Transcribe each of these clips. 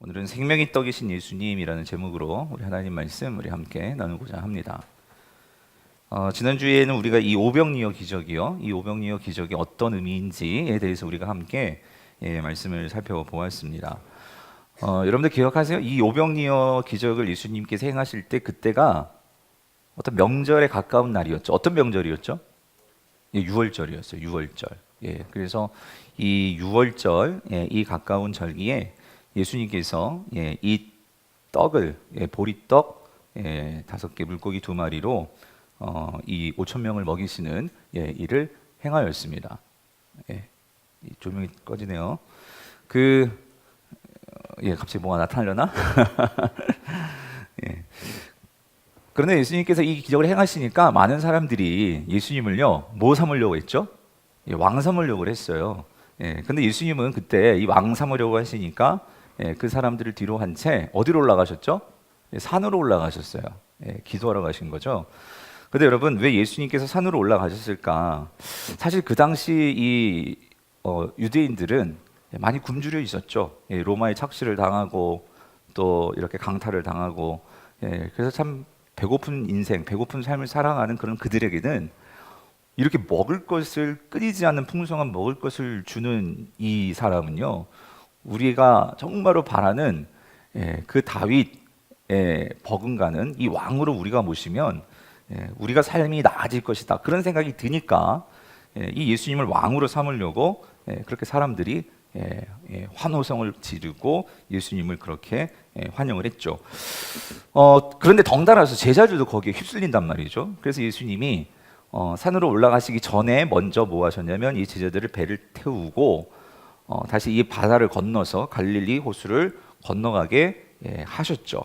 오늘은 생명이 떡이신 예수님이라는 제목으로 우리 하나님 말씀 우리 함께 나누고자 합니다. 지난주에는 우리가 이 오병이어 기적이요, 이 오병이어 기적이 어떤 의미인지에 대해서 우리가 함께 말씀을 살펴보았습니다. 여러분들 기억하세요? 이 오병이어 기적을 예수님께서 행하실 때 그때가 어떤 명절에 가까운 날이었죠. 어떤 명절이었죠? 유월절이었어요. 유월절. 그래서 이 유월절, 이 가까운 절기에 예수님께서 이 떡을, 보리떡 5개, 물고기 2마리로 이 5천 명을 먹이시는 일을 행하였습니다. 조명이 꺼지네요. 갑자기 뭐가 나타나려나? 그런데 예수님께서 이 기적을 행하시니까 많은 사람들이 예수님을요, 뭐 삼으려고 했죠? 왕 삼으려고 했어요. 근데 예수님은 그때 이 왕 삼으려고 하시니까 그 사람들을 뒤로 한 채 어디로 올라가셨죠? 산으로 올라가셨어요. 기도하러 가신 거죠. 근데 여러분, 왜 예수님께서 산으로 올라가셨을까? 사실 그 당시 이 유대인들은 많이 굶주려 있었죠. 로마의 착시를 당하고 또 이렇게 강탈을 당하고, 그래서 참 배고픈 인생, 배고픈 삶을 살아가는 그런 그들에게는 이렇게 먹을 것을, 끊이지 않는 풍성한 먹을 것을 주는 이 사람은요, 우리가 정말로 바라는 그 다윗의 버금가는 이 왕으로 우리가 모시면 우리가 삶이 나아질 것이다, 그런 생각이 드니까 이 예수님을 왕으로 삼으려고 그렇게 사람들이 환호성을 지르고 예수님을 그렇게 환영을 했죠. 그런데 덩달아서 제자들도 거기에 휩쓸린단 말이죠. 그래서 예수님이 산으로 올라가시기 전에 먼저 뭐 하셨냐면 이 제자들을 배를 태우고 다시 이 바다를 건너서 갈릴리 호수를 건너가게 하셨죠.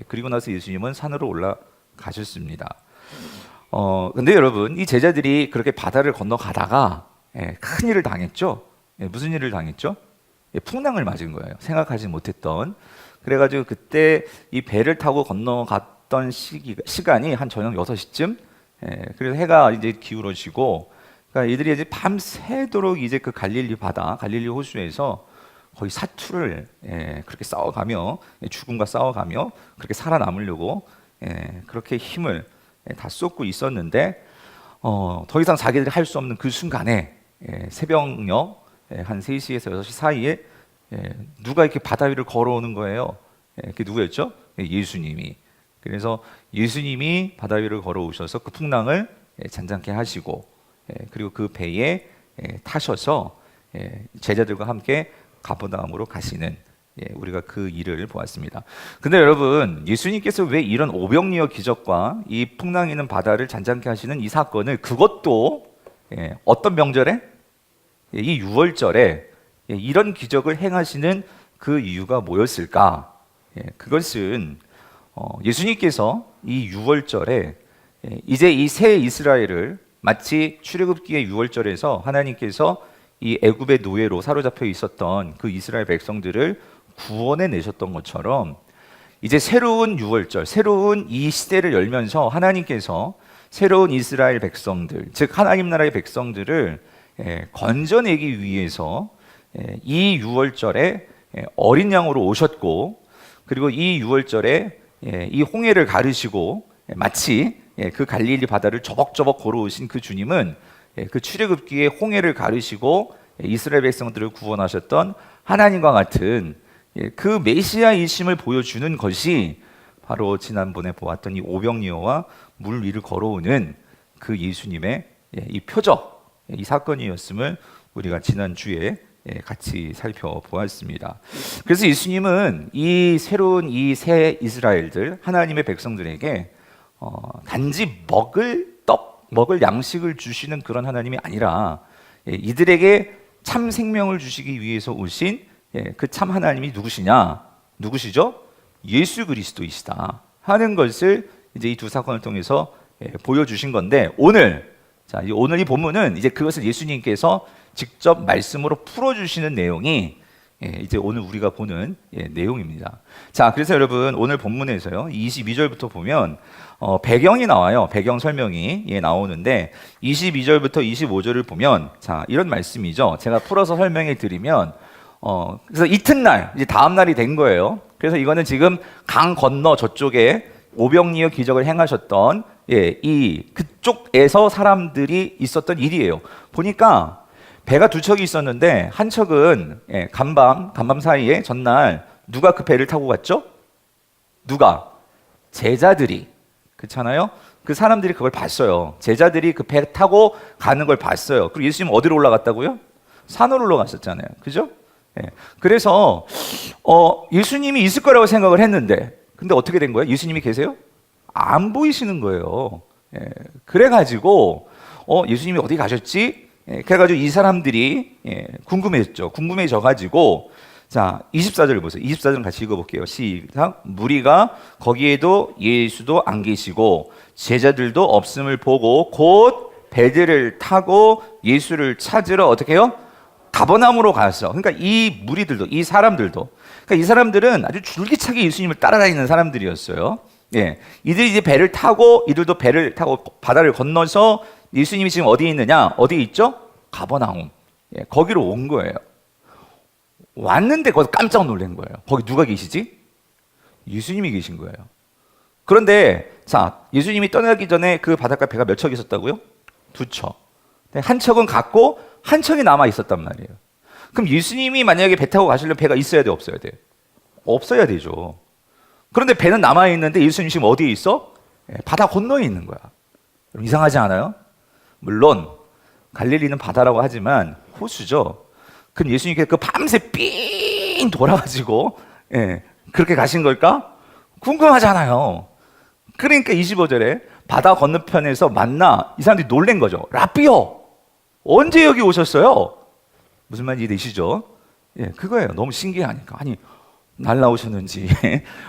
그리고 나서 예수님은 산으로 올라가셨습니다. 근데 여러분, 이 제자들이 그렇게 바다를 건너가다가 큰 일을 당했죠. 무슨 일을 당했죠? 풍랑을 맞은 거예요. 생각하지 못했던. 그래가지고 그때 이 배를 타고 건너갔던 시간이 한 저녁 6시쯤. 그래서 해가 이제 기울어지고, 그러니까 이들이 이제 밤새도록 이제 그 갈릴리 바다, 갈릴리 호수에서 거의 사투를 그렇게 싸워가며, 죽음과 싸워가며 그렇게 살아남으려고 그렇게 힘을 다 쏟고 있었는데, 더 이상 자기들이 할 수 없는 그 순간에 새벽녘 한 3시에서 6시 사이에 누가 이렇게 바다 위를 걸어오는 거예요. 그게 누구였죠? 예수님이. 그래서 예수님이 바다 위를 걸어오셔서 그 풍랑을 잔잔케 하시고, 그리고 그 배에 타셔서 제자들과 함께 가버나움으로 가시는, 우리가 그 일을 보았습니다. 근데 여러분, 예수님께서 왜 이런 오병이어 기적과 이 풍랑 있는 바다를 잔잔케 하시는 이 사건을, 그것도 어떤 명절에? 이 유월절에 이런 기적을 행하시는 그 이유가 뭐였을까? 그것은 예수님께서 이 유월절에 이제 이 새 이스라엘을, 마치 출애굽기의 유월절에서 하나님께서 이 애굽의 노예로 사로잡혀 있었던 그 이스라엘 백성들을 구원해 내셨던 것처럼, 이제 새로운 유월절, 새로운 이 시대를 열면서 하나님께서 새로운 이스라엘 백성들, 즉 하나님 나라의 백성들을 건져내기 위해서 이 유월절에 어린 양으로 오셨고, 그리고 이 유월절에 이 홍해를 가르시고 마치 그 갈릴리 바다를 저벅저벅 걸어오신 그 주님은 그 출애굽기에 홍해를 가르시고 이스라엘 백성들을 구원하셨던 하나님과 같은 그 메시아이심을 보여주는 것이 바로 지난번에 보았던 이 오병이어와 물 위를 걸어오는 그 예수님의 이 표적, 이 사건이었음을 우리가 지난주에 같이 살펴보았습니다. 그래서 예수님은 이 새로운 이 새 이스라엘들, 하나님의 백성들에게 단지 먹을 떡, 먹을 양식을 주시는 그런 하나님이 아니라 이들에게 참 생명을 주시기 위해서 오신 그 참 하나님이 누구시죠? 예수 그리스도이시다 하는 것을 이제 이 두 사건을 통해서 보여주신 건데, 오늘 이 본문은 이제 그것을 예수님께서 직접 말씀으로 풀어주시는 내용이 이제 오늘 우리가 보는 내용입니다. 자, 그래서 여러분, 오늘 본문에서요 22절부터 보면 배경이 나와요. 배경 설명이 나오는데 22절부터 25절을 보면 자, 이런 말씀이죠. 제가 풀어서 설명해 드리면 그래서 이튿날, 이제 다음 날이 된 거예요. 그래서 이거는 지금 강 건너 저쪽에 오병이어 기적을 행하셨던 이 그쪽에서 사람들이 있었던 일이에요. 보니까 배가 두 척이 있었는데 한 척은 간밤 사이에 전날 누가 그 배를 타고 갔죠? 누가? 제자들이. 그렇잖아요? 그 사람들이 그걸 봤어요. 제자들이 그 배 타고 가는 걸 봤어요. 그리고 예수님 어디로 올라갔다고요? 산으로 올라갔었잖아요. 그죠? 그래서 예수님이 있을 거라고 생각을 했는데 근데 어떻게 된 거예요? 예수님이 계세요? 안 보이시는 거예요. 그래가지고 예수님이 어디 가셨지? 그래가지고 이 사람들이 궁금해졌죠. 궁금해져가지고 자 24절 보세요. 24절 같이 읽어볼게요. 시작. 무리가 거기에도 예수도 안 계시고 제자들도 없음을 보고 곧 배들을 타고 예수를 찾으러 어떻게 해요? 가버나움으로 갔어. 그러니까 이 무리들도 이 사람들도 그러니까 이 사람들은 아주 줄기차게 예수님을 따라다니는 사람들이었어요. 이들이 이제 배를 타고 이들도 배를 타고 바다를 건너서 예수님이 지금 어디에 있느냐? 어디에 있죠? 가버나움. 거기로 온 거예요. 왔는데 거기서 깜짝 놀란 거예요. 거기 누가 계시지? 예수님이 계신 거예요. 그런데 자 예수님이 떠나기 전에 그 바닷가 배가 몇 척 있었다고요? 두 척. 한 척은 갔고 한 척이 남아 있었단 말이에요. 그럼 예수님이 만약에 배 타고 가시려면 배가 있어야 돼, 없어야 돼? 없어야 되죠. 그런데 배는 남아 있는데 예수님 지금 어디에 있어? 바다 건너에 있는 거야. 이상하지 않아요? 물론 갈릴리는 바다라고 하지만 호수죠. 그럼 예수님께서 그 밤새 삥 돌아가지고 그렇게 가신 걸까? 궁금하잖아요. 그러니까 25절에 바다 건너편에서 만나 이 사람들이 놀란 거죠. 라삐요, 언제 여기 오셨어요? 무슨 말인지 이해되시죠? 그거예요. 너무 신기하니까. 아니 날라오셨는지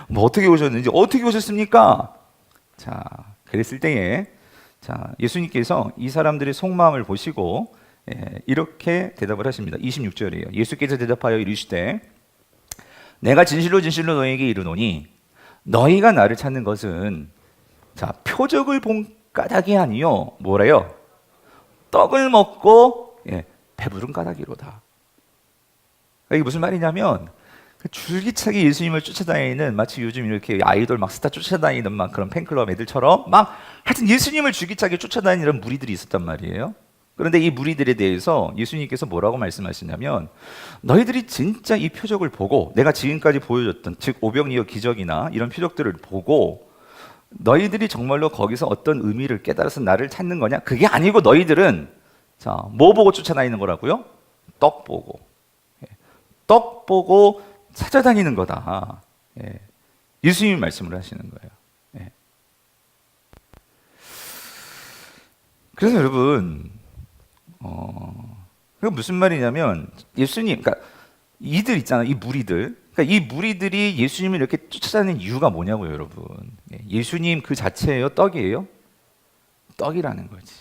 뭐 어떻게 오셨는지 어떻게 오셨습니까? 자 그랬을 때에 자 예수님께서 이 사람들의 속마음을 보시고 이렇게 대답을 하십니다. 26절이에요. 예수께서 대답하여 이르시되 내가 진실로 진실로 너희에게 이르노니 너희가 나를 찾는 것은 자 표적을 본 까닭이 아니요 뭐래요? 떡을 먹고 배부른 까닭이로다. 이게 무슨 말이냐면 줄기차게 예수님을 쫓아다니는 마치 요즘 이렇게 아이돌 막 스타 쫓아다니는 막 그런 팬클럽 애들처럼 막 하여튼 예수님을 줄기차게 쫓아다니는 무리들이 있었단 말이에요. 그런데 이 무리들에 대해서 예수님께서 뭐라고 말씀하시냐면 너희들이 진짜 이 표적을 보고 내가 지금까지 보여줬던 즉 오병이어 기적이나 이런 표적들을 보고 너희들이 정말로 거기서 어떤 의미를 깨달아서 나를 찾는 거냐? 그게 아니고 너희들은 자, 뭐 보고 쫓아다니는 거라고요? 떡 보고. 떡 보고 찾아다니는 거다. 예수님이 말씀을 하시는 거예요. 그래서 여러분, 그게 무슨 말이냐면 예수님, 그러니까 이들 있잖아요, 이 무리들. 그러니까 이 무리들이 예수님을 이렇게 쫓아다니는 이유가 뭐냐고요, 여러분. 예수님 그 자체예요, 떡이에요? 떡이라는 거지.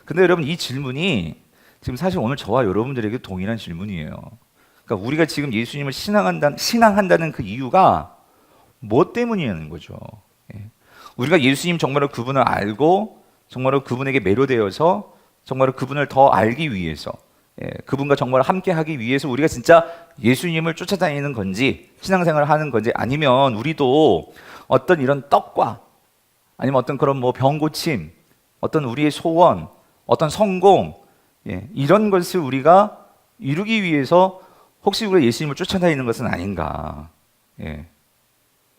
근데 여러분 이 질문이 지금 사실 오늘 저와 여러분들에게 동일한 질문이에요. 그러니까 우리가 지금 예수님을 신앙한다는 그 이유가 뭐 때문이냐는 거죠. 우리가 예수님 정말로 그분을 알고 정말로 그분에게 매료되어서 정말로 그분을 더 알기 위해서 그분과 정말 함께 하기 위해서 우리가 진짜 예수님을 쫓아다니는 건지 신앙생활을 하는 건지 아니면 우리도 어떤 이런 떡과 아니면 어떤 그런 뭐 병고침 어떤 우리의 소원 어떤 성공 이런 것을 우리가 이루기 위해서 혹시 우리가 예수님을 쫓아다니는 것은 아닌가.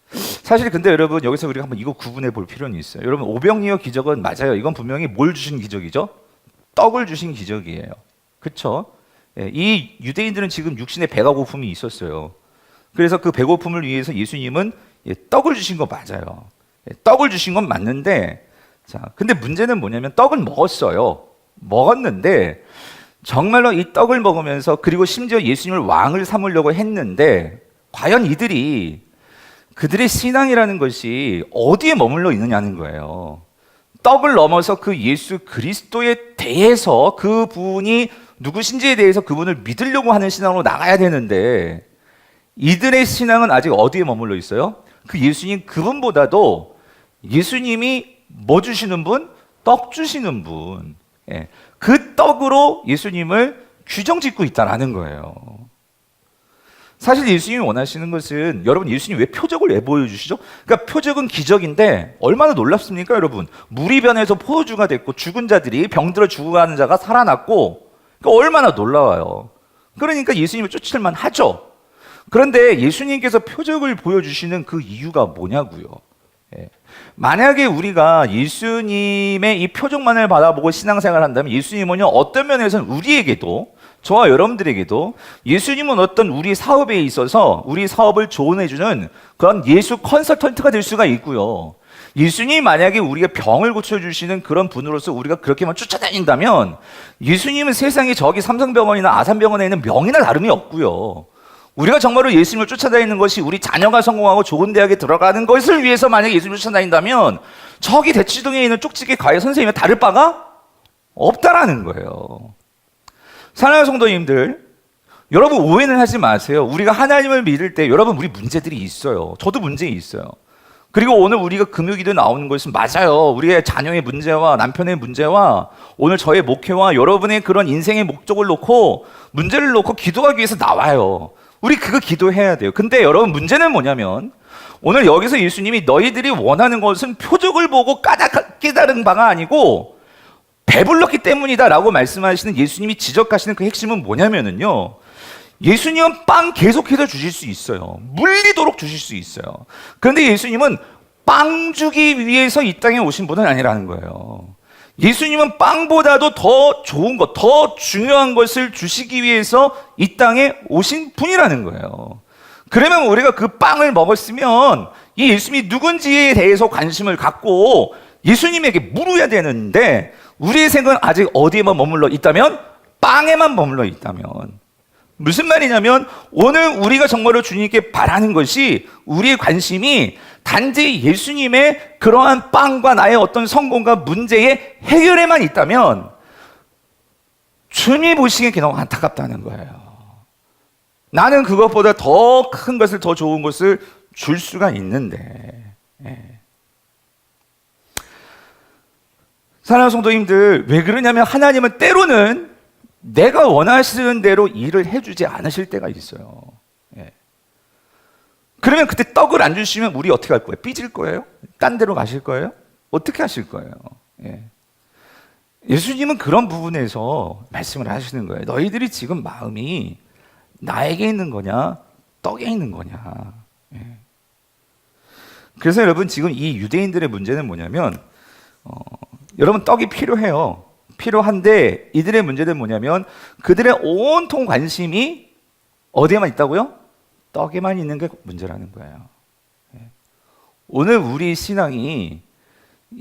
사실 근데 여러분 여기서 우리가 한번 이거 구분해 볼 필요는 있어요. 여러분 오병이어 기적은 맞아요. 이건 분명히 뭘 주신 기적이죠? 떡을 주신 기적이에요. 그렇죠? 이 유대인들은 지금 육신에 배가 고픔이 있었어요. 그래서 그 배고픔을 위해서 예수님은 떡을 주신 거 맞아요. 떡을 주신 건 맞는데 자, 근데 문제는 뭐냐면 떡은 먹었어요. 먹었는데 정말로 이 떡을 먹으면서 그리고 심지어 예수님을 왕을 삼으려고 했는데 과연 이들이 그들의 신앙이라는 것이 어디에 머물러 있느냐는 거예요. 떡을 넘어서 그 예수 그리스도에 대해서 그분이 누구신지에 대해서 그분을 믿으려고 하는 신앙으로 나가야 되는데 이들의 신앙은 아직 어디에 머물러 있어요? 그 예수님 그분보다도 예수님이 뭐 주시는 분? 떡 주시는 분. 그 떡으로 예수님을 규정짓고 있다라는 거예요. 사실 예수님이 원하시는 것은, 여러분 예수님 왜 표적을 왜 보여주시죠? 그러니까 표적은 기적인데 얼마나 놀랍습니까 여러분? 물이 변해서 포도주가 됐고 죽은 자들이, 병들어 죽어가는 자가 살아났고, 그러니까 얼마나 놀라워요. 그러니까 예수님을 쫓을만 하죠. 그런데 예수님께서 표적을 보여주시는 그 이유가 뭐냐고요. 예. 만약에 우리가 예수님의 이 표적만을 바라보고 신앙생활을 한다면, 예수님은요 어떤 면에서는 우리에게도, 저와 여러분들에게도 예수님은 어떤 우리 사업에 있어서 우리 사업을 조언해주는 그런 예수 컨설턴트가 될 수가 있고요. 예수님이 만약에 우리가 병을 고쳐주시는 그런 분으로서 우리가 그렇게만 쫓아다닌다면, 예수님은 세상에 저기 삼성병원이나 아산병원에 있는 명이나 다름이 없고요. 우리가 정말로 예수님을 쫓아다니는 것이 우리 자녀가 성공하고 좋은 대학에 들어가는 것을 위해서 만약에 예수님을 쫓아다닌다면, 저기 대치동에 있는 쪽지게 과외 선생님과 다를 바가 없다라는 거예요. 사랑하는 성도님들, 여러분 오해는 하지 마세요. 우리가 하나님을 믿을 때 여러분 우리 문제들이 있어요. 저도 문제 있어요. 그리고 오늘 우리가 금요기도 나오는 것은 맞아요. 우리의 자녀의 문제와 남편의 문제와 오늘 저의 목회와 여러분의 그런 인생의 목적을 놓고, 문제를 놓고 기도하기 위해서 나와요. 우리 그거 기도해야 돼요. 근데 여러분 문제는 뭐냐면, 오늘 여기서 예수님이 너희들이 원하는 것은 표적을 보고 깨달은 바가 아니고 배불렀기 때문이다 라고 말씀하시는 예수님이 지적하시는 그 핵심은 뭐냐면요, 예수님은 빵 계속해서 주실 수 있어요. 물리도록 주실 수 있어요. 그런데 예수님은 빵 주기 위해서 이 땅에 오신 분은 아니라는 거예요. 예수님은 빵보다도 더 좋은 것, 더 중요한 것을 주시기 위해서 이 땅에 오신 분이라는 거예요. 그러면 우리가 그 빵을 먹었으면 이 예수님이 누군지에 대해서 관심을 갖고 예수님에게 물어야 되는데, 우리의 생각은 아직 어디에만 머물러 있다면? 빵에만 머물러 있다면. 무슨 말이냐면, 오늘 우리가 정말로 주님께 바라는 것이, 우리의 관심이 단지 예수님의 그러한 빵과 나의 어떤 성공과 문제의 해결에만 있다면, 주님이 보시기엔 너무 안타깝다는 거예요. 나는 그것보다 더 큰 것을, 더 좋은 것을 줄 수가 있는데. 사랑하는 성도님들, 왜 그러냐면 하나님은 때로는 내가 원하시는 대로 일을 해주지 않으실 때가 있어요. 그러면 그때 떡을 안 주시면 우리 어떻게 할 거예요? 삐질 거예요? 딴 데로 가실 거예요? 어떻게 하실 거예요? 예수님은 그런 부분에서 말씀을 하시는 거예요. 너희들이 지금 마음이 나에게 있는 거냐, 떡에 있는 거냐. 그래서 여러분 지금 이 유대인들의 문제는 뭐냐면, 여러분 떡이 필요해요. 필요한데 이들의 문제는 뭐냐면, 그들의 온통 관심이 어디에만 있다고요? 떡에만 있는 게 문제라는 거예요. 오늘 우리 신앙이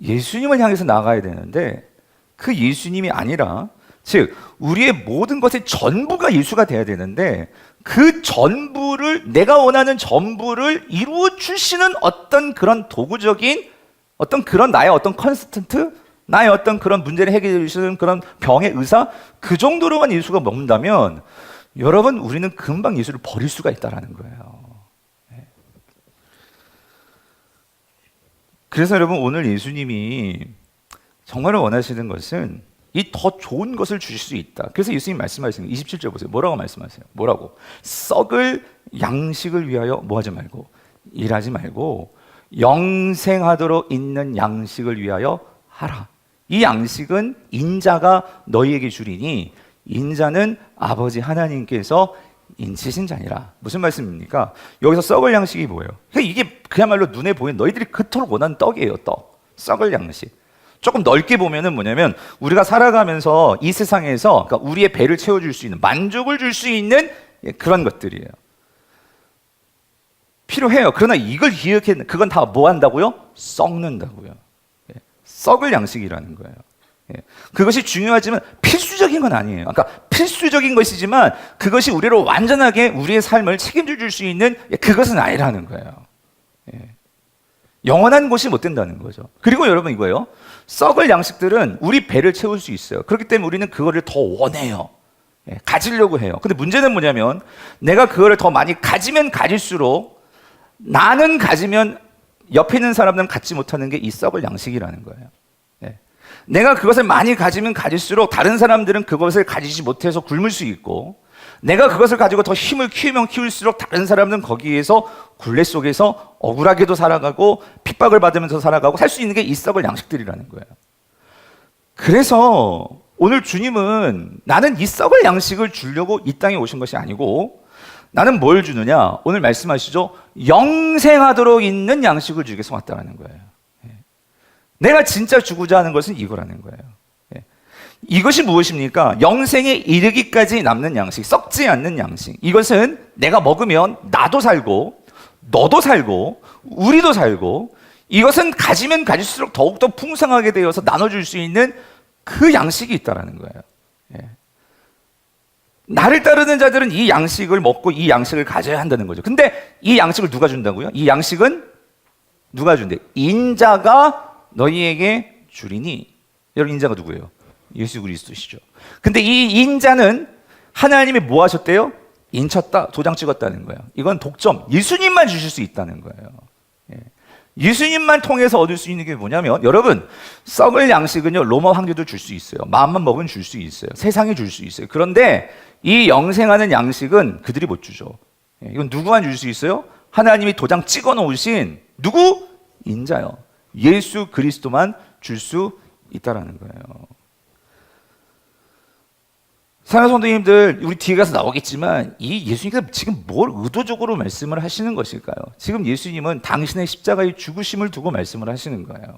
예수님을 향해서 나가야 되는데, 그 예수님이 아니라, 즉 우리의 모든 것의 전부가 예수가 돼야 되는데, 그 전부를, 내가 원하는 전부를 이루어 주시는 어떤 그런 도구적인 어떤 그런 나의 어떤 컨스턴트, 나의 어떤 그런 문제를 해결해 주시는 그런 병의 의사, 그 정도로만 예수가 머문다면, 여러분 우리는 금방 예수를 버릴 수가 있다는 거예요. 그래서 여러분 오늘 예수님이 정말로 원하시는 것은 이 더 좋은 것을 주실 수 있다. 그래서 예수님 말씀하시는 27절 보세요. 뭐라고 말씀하세요? 뭐라고? 썩을 양식을 위하여 뭐하지 말고, 일하지 말고 영생하도록 있는 양식을 위하여 하라. 이 양식은 인자가 너희에게 주리니 인자는 아버지 하나님께서 인치신 자니라. 무슨 말씀입니까? 여기서 썩을 양식이 뭐예요? 이게 그야말로 눈에 보이는 너희들이 그토록 원하는 떡이에요. 떡. 썩을 양식. 조금 넓게 보면은 뭐냐면, 우리가 살아가면서 이 세상에서, 그러니까 우리의 배를 채워줄 수 있는, 만족을 줄 수 있는 그런 것들이에요. 필요해요. 그러나 이걸 기억해, 그건 다 뭐 한다고요? 썩는다고요. 썩을 양식이라는 거예요. 그것이 중요하지만 필수적인 건 아니에요. 그러니까 필수적인 것이지만 그것이 우리를 완전하게 우리의 삶을 책임져 줄 수 있는 그것은 아니라는 거예요. 영원한 것이 못 된다는 거죠. 그리고 여러분 이거예요. 썩을 양식들은 우리 배를 채울 수 있어요. 그렇기 때문에 우리는 그거를 더 원해요. 가지려고 해요. 근데 문제는 뭐냐면, 내가 그거를 더 많이 가지면 가질수록, 나는 가지면 옆에 있는 사람들은 갖지 못하는 게 이 썩을 양식이라는 거예요. 내가 그것을 많이 가지면 가질수록 다른 사람들은 그것을 가지지 못해서 굶을 수 있고, 내가 그것을 가지고 더 힘을 키우면 키울수록 다른 사람은 거기에서 굴레 속에서 억울하게도 살아가고 핍박을 받으면서 살아가고 살 수 있는 게 이 썩을 양식들이라는 거예요. 그래서 오늘 주님은 나는 이 썩을 양식을 주려고 이 땅에 오신 것이 아니고 나는 뭘 주느냐? 오늘 말씀하시죠. 영생하도록 있는 양식을 주기 위해서 왔다는 거예요. 내가 진짜 주고자 하는 것은 이거라는 거예요. 이것이 무엇입니까? 영생에 이르기까지 남는 양식, 썩지 않는 양식. 이것은 내가 먹으면 나도 살고 너도 살고 우리도 살고 이것은 가지면 가질수록 더욱더 풍성하게 되어서 나눠줄 수 있는 그 양식이 있다는 거예요. 나를 따르는 자들은 이 양식을 먹고 이 양식을 가져야 한다는 거죠. 근데 이 양식을 누가 준다고요? 이 양식은 누가 준대? 인자가 너희에게 주리니. 여러분, 인자가 누구예요? 예수 그리스도시죠. 근데 이 인자는 하나님이 뭐 하셨대요? 인쳤다, 도장 찍었다는 거예요. 이건 독점, 예수님만 주실 수 있다는 거예요. 예수님만 통해서 얻을 수 있는 게 뭐냐면, 여러분, 썩을 양식은요, 로마 황제도 줄 수 있어요. 마음만 먹으면 줄 수 있어요. 세상이 줄 수 있어요. 그런데 이 영생하는 양식은 그들이 못 주죠. 이건 누구만 줄 수 있어요? 하나님이 도장 찍어 놓으신 누구? 인자요. 예수 그리스도만 줄 수 있다라는 거예요. 사랑하는 성도님들, 우리 뒤에 가서 나오겠지만 이 예수님께서 지금 뭘 의도적으로 말씀을 하시는 것일까요? 지금 예수님은 당신의 십자가의 죽으심을 두고 말씀을 하시는 거예요.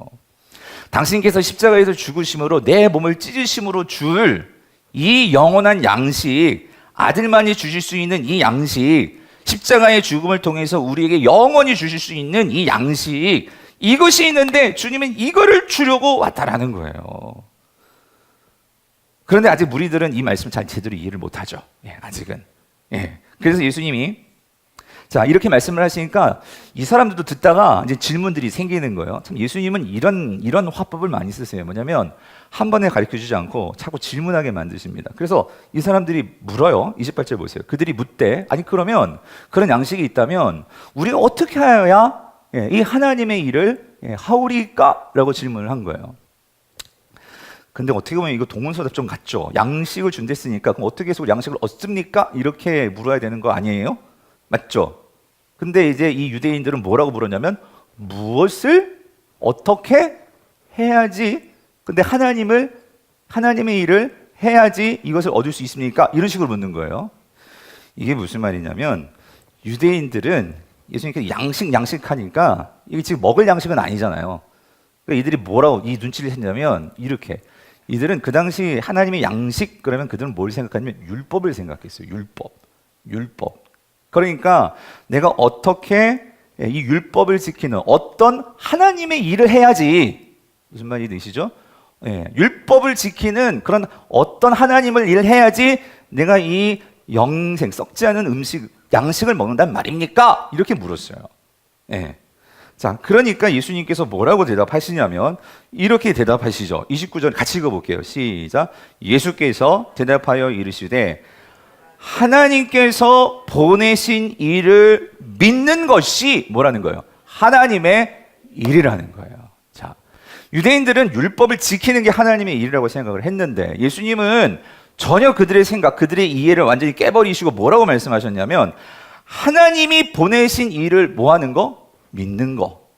당신께서 십자가에서 죽으심으로 내 몸을 찢으심으로 줄 이 영원한 양식, 아들만이 주실 수 있는 이 양식, 십자가의 죽음을 통해서 우리에게 영원히 주실 수 있는 이 양식, 이것이 있는데 주님은 이거를 주려고 왔다라는 거예요. 그런데 아직 무리들은 이 말씀을 잘 제대로 이해를 못하죠. 아직은. 그래서 예수님이 자 이렇게 말씀을 하시니까 이 사람들도 듣다가 이제 질문들이 생기는 거예요. 참 예수님은 이런 화법을 많이 쓰세요. 뭐냐면 한 번에 가르쳐주지 않고 자꾸 질문하게 만드십니다. 그래서 이 사람들이 물어요. 28절 보세요. 그들이 묻되 아니 그러면 그런 양식이 있다면 우리가 어떻게 하여야 이 하나님의 일을 하오리까? 라고 질문을 한 거예요. 근데 어떻게 보면 이거 동문서답 좀 같죠. 양식을 준댔으니까 그럼 어떻게 해서 양식을 얻습니까? 이렇게 물어야 되는 거 아니에요? 맞죠? 근데 이제 이 유대인들은 뭐라고 물었냐면 무엇을 어떻게 해야지 근데 하나님의 일을 해야지 이것을 얻을 수 있습니까? 이런 식으로 묻는 거예요. 이게 무슨 말이냐면 유대인들은 예수님께서 양식하니까 이게 지금 먹을 양식은 아니잖아요. 그러니까 이들이 뭐라고 이 눈치를 했냐면 이렇게 이들은 그 당시 하나님의 양식 그러면 그들은 뭘 생각하냐면 율법을 생각했어요. 율법. 그러니까 내가 어떻게 이 율법을 지키는 어떤 하나님의 일을 해야지 무슨 말이 되시죠? 율법을 지키는 그런 어떤 하나님을 일을 해야지 내가 이 영생 썩지 않은 양식을 먹는단 말입니까? 이렇게 물었어요. 자, 그러니까 예수님께서 뭐라고 대답하시냐면 이렇게 대답하시죠. 29절 같이 읽어볼게요. 시작. 예수께서 대답하여 이르시되 하나님께서 보내신 일을 믿는 것이 뭐라는 거예요? 하나님의 일이라는 거예요. 자, 유대인들은 율법을 지키는 게 하나님의 일이라고 생각을 했는데 예수님은 전혀 그들의 생각, 그들의 이해를 완전히 깨버리시고 뭐라고 말씀하셨냐면 하나님이 보내신 일을 뭐 하는 거? 믿는 거.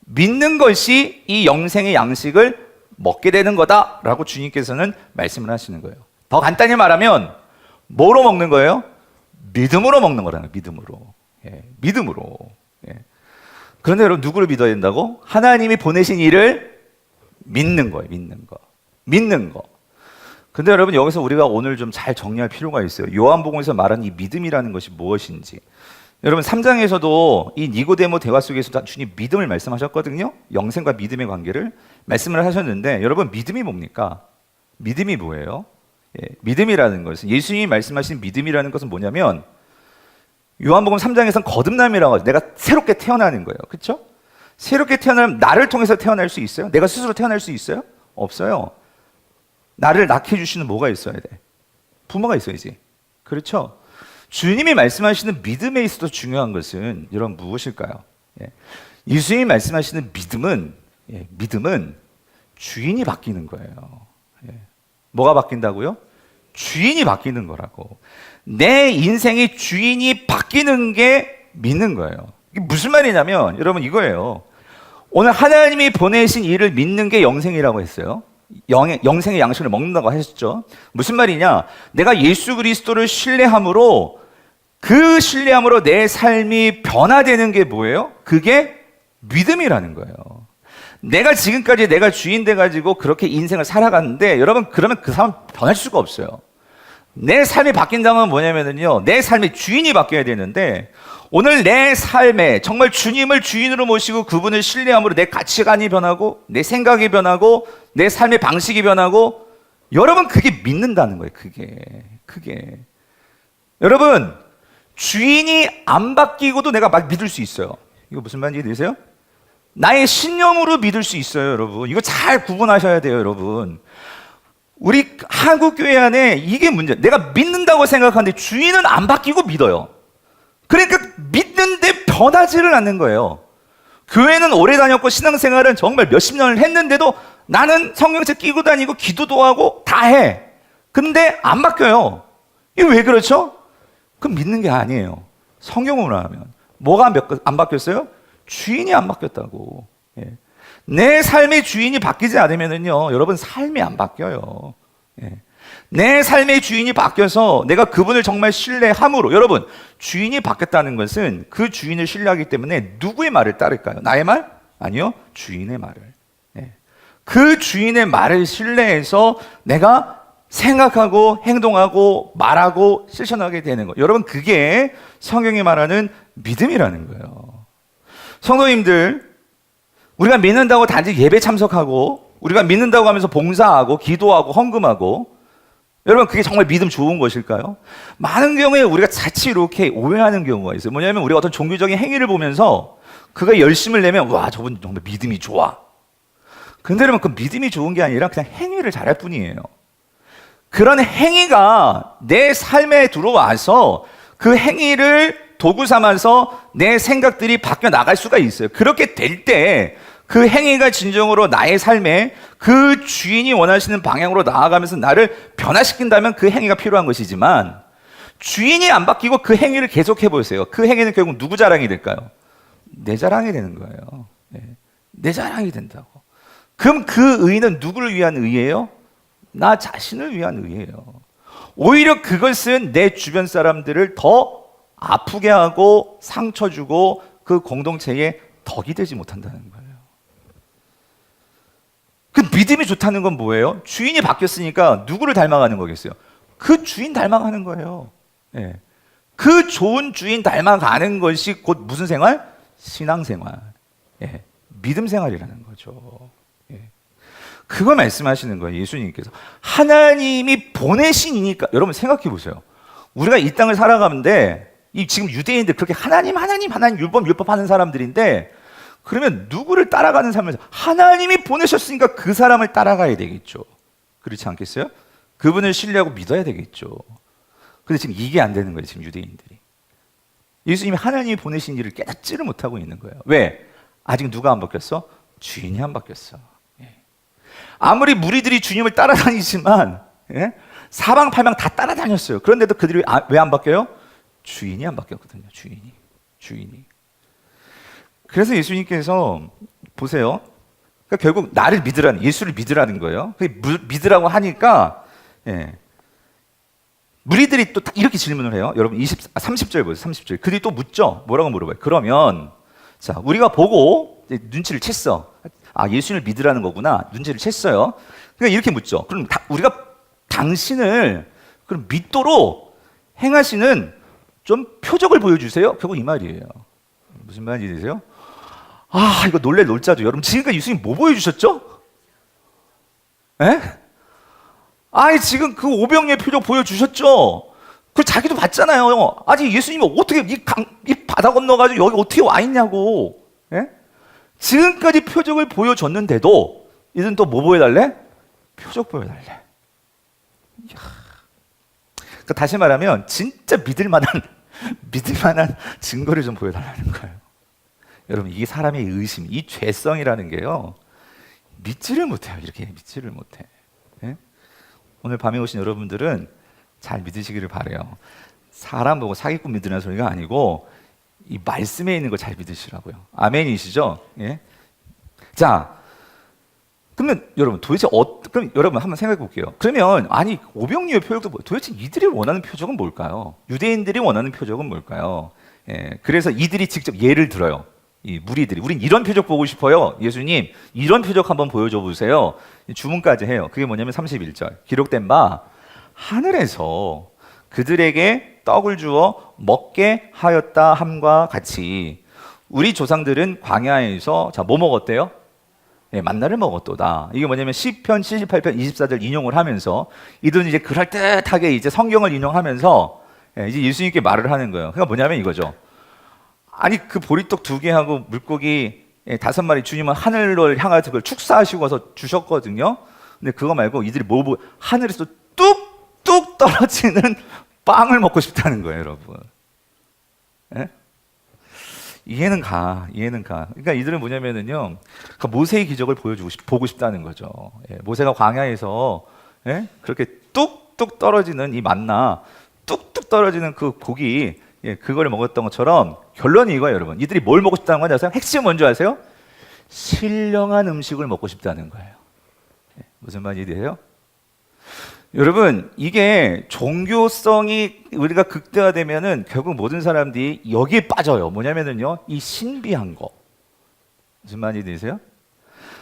믿는 것이 이 영생의 양식을 먹게 되는 거다라고 주님께서는 말씀을 하시는 거예요. 더 간단히 말하면 뭐로 먹는 거예요? 믿음으로 먹는 거라는 거예요. 믿음으로. 그런데 여러분 누구를 믿어야 된다고? 하나님이 보내신 일을 믿는 거예요. 믿는 거. 근데 여러분 여기서 우리가 오늘 좀 잘 정리할 필요가 있어요. 요한복음에서 말하는 이 믿음이라는 것이 무엇인지. 여러분 3장에서도 이 니고데모 대화 속에서 주님 믿음을 말씀하셨거든요. 영생과 믿음의 관계를 말씀을 하셨는데 여러분 믿음이 뭡니까? 믿음이 뭐예요? 믿음이라는 것은 예수님이 말씀하신 믿음이라는 것은 뭐냐면 요한복음 3장에서는 거듭남이라고 하죠. 내가 새롭게 태어나는 거예요. 그렇죠? 새롭게 태어나면 나를 통해서 태어날 수 있어요? 내가 스스로 태어날 수 있어요? 없어요. 나를 낳게 해주시는 뭐가 있어야 돼? 부모가 있어야지. 그렇죠? 주님이 말씀하시는 믿음에 있어서 중요한 것은 여러분 무엇일까요? 예수님이 말씀하시는 믿음은 주인이 바뀌는 거예요. 뭐가 바뀐다고요? 주인이 바뀌는 거라고. 내 인생의 주인이 바뀌는 게 믿는 거예요. 이게 무슨 말이냐면 여러분 이거예요. 오늘 하나님이 보내신 일을 믿는 게 영생이라고 했어요. 영생의 양식을 먹는다고 하셨죠. 무슨 말이냐? 내가 예수 그리스도를 신뢰함으로 그 신뢰함으로 내 삶이 변화되는 게 뭐예요? 그게 믿음이라는 거예요. 내가 지금까지 내가 주인 돼가지고 그렇게 인생을 살아갔는데 여러분 그러면 그 사람 변할 수가 없어요. 내 삶이 바뀐다면 뭐냐면요, 내 삶의 주인이 바뀌어야 되는데 오늘 내 삶에 정말 주님을 주인으로 모시고 그분을 신뢰함으로 내 가치관이 변하고 내 생각이 변하고 내 삶의 방식이 변하고 여러분 그게 믿는다는 거예요. 그게 여러분 주인이 안 바뀌고도 내가 막 믿을 수 있어요. 이거 무슨 말인지 이해되세요? 나의 신념으로 믿을 수 있어요. 여러분 이거 잘 구분하셔야 돼요. 여러분 우리 한국교회 안에 이게 문제. 내가 믿는다고 생각하는데 주인은 안 바뀌고 믿어요. 그러니까 믿는데 변하지를 않는 거예요. 교회는 오래 다녔고 신앙생활은 정말 몇십 년을 했는데도 나는 성경책 끼고 다니고 기도도 하고 다 해. 근데 안 바뀌어요. 이게 왜 그렇죠? 그럼 믿는 게 아니에요. 성경으로 하면 뭐가 안 바뀌었어요? 주인이 안 바뀌었다고. 예. 내 삶의 주인이 바뀌지 않으면요, 여러분 삶이 안 바뀌어요. 예. 내 삶의 주인이 바뀌어서 내가 그분을 정말 신뢰함으로, 여러분 주인이 바뀌었다는 것은 그 주인을 신뢰하기 때문에 누구의 말을 따를까요? 나의 말? 아니요, 주인의 말을. 예. 그 주인의 말을 신뢰해서 내가 생각하고 행동하고 말하고 실천하게 되는 거예요. 여러분 그게 성경이 말하는 믿음이라는 거예요. 성도님들, 우리가 믿는다고 단지 예배 참석하고 우리가 믿는다고 하면서 봉사하고 기도하고 헌금하고, 여러분 그게 정말 믿음 좋은 것일까요? 많은 경우에 우리가 자칫 이렇게 오해하는 경우가 있어요. 뭐냐면 우리가 어떤 종교적인 행위를 보면서 그가 열심을 내면 와 저분 정말 믿음이 좋아. 근데 여러분 그 믿음이 좋은 게 아니라 그냥 행위를 잘할 뿐이에요. 그런 행위가 내 삶에 들어와서 그 행위를 도구 삼아서 내 생각들이 바뀌어 나갈 수가 있어요. 그렇게 될 때 그 행위가 진정으로 나의 삶에 그 주인이 원하시는 방향으로 나아가면서 나를 변화시킨다면 그 행위가 필요한 것이지만, 주인이 안 바뀌고 그 행위를 계속해 보세요. 그 행위는 결국 누구 자랑이 될까요? 내 자랑이 되는 거예요. 네. 내 자랑이 된다고. 그럼 그 의는 누구를 위한 의예요? 나 자신을 위한 의예요. 오히려 그것은 내 주변 사람들을 더 아프게 하고 상처 주고 그 공동체에 덕이 되지 못한다는 거예요. 그 믿음이 좋다는 건 뭐예요? 주인이 바뀌었으니까 누구를 닮아가는 거겠어요? 그 주인 닮아가는 거예요. 예. 그 좋은 주인 닮아가는 것이 곧 무슨 생활? 신앙생활. 예. 믿음 생활이라는 거죠. 예. 그거 말씀하시는 거예요. 예수님께서 하나님이 보내신 이니까. 여러분 생각해 보세요. 우리가 이 땅을 살아가는데 이 지금 유대인들 그렇게 하나님 율법 하는 사람들인데, 그러면 누구를 따라가는 삶에서 하나님이 보내셨으니까 그 사람을 따라가야 되겠죠. 그렇지 않겠어요? 그분을 신뢰하고 믿어야 되겠죠. 근데 지금 이게 안 되는 거예요. 지금 유대인들이 예수님이 하나님이 보내신 일을 깨닫지를 못하고 있는 거예요. 왜? 아직 누가 안 바뀌었어? 주인이 안 바뀌었어. 예. 아무리 무리들이 주님을 따라다니지만 사방팔방 다 따라다녔어요. 그런데도 그들이 왜 안 바뀌어요? 주인이 안 바뀌었거든요. 주인이. 그래서 예수님께서 보세요. 그러니까 결국 나를 믿으라는, 예수를 믿으라는 거예요. 믿으라고 하니까 무리들이 또 이렇게 질문을 해요. 여러분 30절 보세요. 30절. 그들이 또 묻죠. 뭐라고 물어봐요. 그러면 자 우리가 보고 눈치를 챘어. 아 예수를 믿으라는 거구나. 눈치를 챘어요. 그러니까 이렇게 묻죠. 그럼 우리가 당신을 그럼 믿도록 행하시는 좀 표적을 보여주세요. 결국 이 말이에요. 무슨 말인지 아세요? 아 이거 놀랄 놀자죠. 여러분 지금까지 예수님 뭐 보여주셨죠? 에? 아니 지금 그 오병이의 표적 보여주셨죠? 그 자기도 봤잖아요. 아직 예수님이 어떻게 이 바다 건너가지고 여기 어떻게 와 있냐고. 에? 지금까지 표적을 보여줬는데도 이젠 또 뭐 보여달래? 표적 보여달래. 그러니까 다시 말하면 진짜 믿을 만한 증거를 좀 보여달라는 거예요. 여러분 이게 사람의 의심, 이 죄성이라는 게요 믿지를 못해요. 이렇게 믿지를 못해. 예? 오늘 밤에 오신 여러분들은 잘 믿으시기를 바래요. 사람 보고 사기꾼 믿으라는 소리가 아니고 이 말씀에 있는 걸 잘 믿으시라고요. 아멘이시죠? 예. 자, 그러면 여러분 도대체 그럼 여러분 한번 생각해 볼게요. 그러면 아니 오병이어 표적도 도대체 이들이 원하는 표적은 뭘까요? 유대인들이 원하는 표적은 뭘까요? 예, 그래서 이들이 직접 예를 들어요. 이 무리들이 우린 이런 표적 보고 싶어요. 예수님 이런 표적 한번 보여줘 보세요. 주문까지 해요. 그게 뭐냐면 31절 기록된 바 하늘에서 그들에게 떡을 주어 먹게 하였다 함과 같이 우리 조상들은 광야에서 자 뭐 먹었대요? 예, 만나를 먹었도다. 이게 뭐냐면 시편 78편 24절 인용을 하면서 이들은 이제 그럴듯하게 이제 성경을 인용하면서 예, 이제 예수님께 말을 하는 거예요. 그러니까 뭐냐면 이거죠. 아니 그 보리떡 2개하고 물고기 5마리 주님은 하늘을 향해서 그걸 축사하시고 와서 주셨거든요. 근데 그거 말고 이들이 하늘에서 뚝뚝 떨어지는 빵을 먹고 싶다는 거예요, 여러분. 예? 이해는 가. 그러니까 이들은 뭐냐면은요, 그 모세의 기적을 보고 싶다는 거죠. 예, 모세가 광야에서 예? 그렇게 뚝뚝 떨어지는 이 만나, 뚝뚝 떨어지는 그 고기, 예, 그거를 먹었던 것처럼 결론이 이거예요, 여러분. 이들이 뭘 먹고 싶다는 건지 아세요? 핵심은 뭔지 아세요? 신령한 음식을 먹고 싶다는 거예요. 예, 무슨 말이에요? 여러분, 이게 종교성이 우리가 극대화되면은 결국 모든 사람들이 여기에 빠져요. 뭐냐면은요, 이 신비한 거. 무슨 말이 되세요?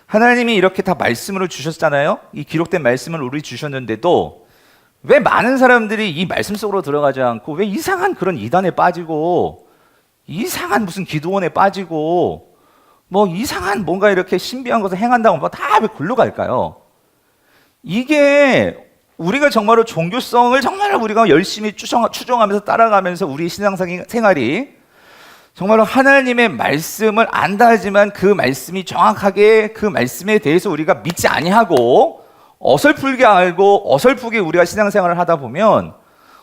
하나님이 이렇게 다 말씀으로 주셨잖아요. 이 기록된 말씀을 우리 주셨는데도 왜 많은 사람들이 이 말씀 속으로 들어가지 않고 왜 이상한 그런 이단에 빠지고 이상한 무슨 기도원에 빠지고 뭐 이상한 뭔가 이렇게 신비한 것을 행한다고 뭐 다 왜 글로 갈까요? 이게 우리가 정말로 종교성을 정말로 우리가 열심히 추종하면서 따라가면서 우리 신앙생활이 정말로 하나님의 말씀을 안다 하지만 그 말씀이 정확하게 그 말씀에 대해서 우리가 믿지 아니하고 어설프게 알고 어설프게 우리가 신앙생활을 하다 보면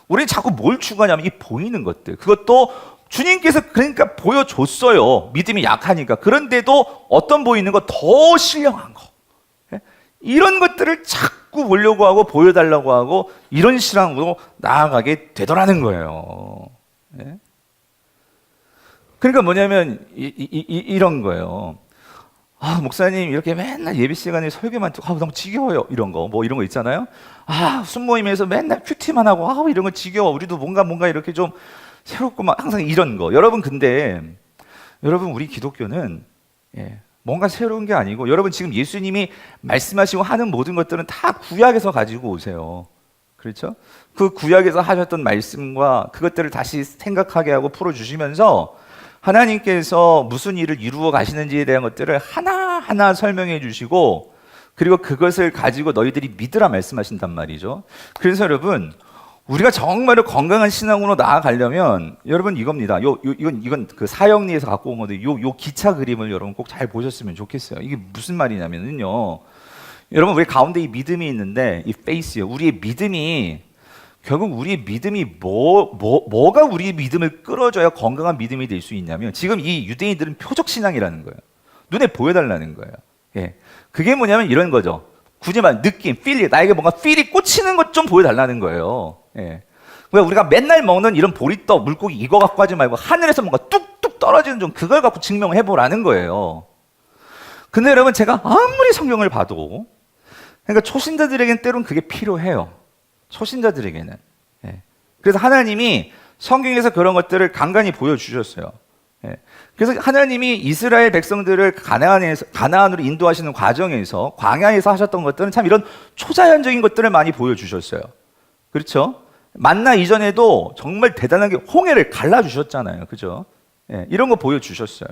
우리는 자꾸 뭘 추구하냐면 이 보이는 것들, 그것도 주님께서 그러니까 보여줬어요. 믿음이 약하니까. 그런데도 어떤 보이는 거 더 신령한 거, 이런 것들을 자꾸 보려고 하고 보여달라고 하고 이런 신앙으로 나아가게 되더라는 거예요. 네? 그러니까 뭐냐면 이런 거예요. 아, 목사님 이렇게 맨날 예배 시간에 설교만 듣고 너무 지겨워요. 이런 거 뭐 이런 거 있잖아요. 아, 순모임에서 맨날 큐티만 하고 이런 거 지겨워. 우리도 뭔가 이렇게 좀 새롭고 막 항상 이런 거. 여러분 근데 여러분 우리 기독교는 뭔가 새로운 게 아니고 여러분 지금 예수님이 말씀하시고 하는 모든 것들은 다 구약에서 가지고 오세요. 그렇죠? 그 구약에서 하셨던 말씀과 그것들을 다시 생각하게 하고 풀어주시면서 하나님께서 무슨 일을 이루어 가시는지에 대한 것들을 하나하나 설명해 주시고 그리고 그것을 가지고 너희들이 믿으라 말씀하신단 말이죠. 그래서 여러분 우리가 정말로 건강한 신앙으로 나아가려면 여러분 이겁니다. 이건 그 사형리에서 갖고 온 건데 요 기차 그림을 여러분 꼭 잘 보셨으면 좋겠어요. 이게 무슨 말이냐면요. 여러분 우리 가운데 이 믿음이 있는데 이 페이스요. 우리의 믿음이 결국 우리의 믿음이 뭐가 우리의 믿음을 끌어줘야 건강한 믿음이 될 수 있냐면 지금 이 유대인들은 표적 신앙이라는 거예요. 눈에 보여달라는 거예요. 예, 그게 뭐냐면 이런 거죠. 굳이 말 느낌, 필이 나에게 뭔가 필이 꽂히는 것 좀 보여달라는 거예요. 예. 왜 우리가 맨날 먹는 이런 보리떡, 물고기 이거 갖고 하지 말고 하늘에서 뭔가 뚝뚝 떨어지는 좀 그걸 갖고 증명해 보라는 거예요. 근데 여러분 제가 아무리 성경을 봐도 그러니까 초신자들에게는 때론 그게 필요해요. 초신자들에게는. 예. 그래서 하나님이 성경에서 그런 것들을 간간히 보여주셨어요. 예. 그래서 하나님이 이스라엘 백성들을 가나안으로 인도하시는 과정에서 광야에서 하셨던 것들은 참 이런 초자연적인 것들을 많이 보여주셨어요. 그렇죠? 만나 이전에도 정말 대단하게 홍해를 갈라주셨잖아요. 그죠? 예. 이런 거 보여주셨어요.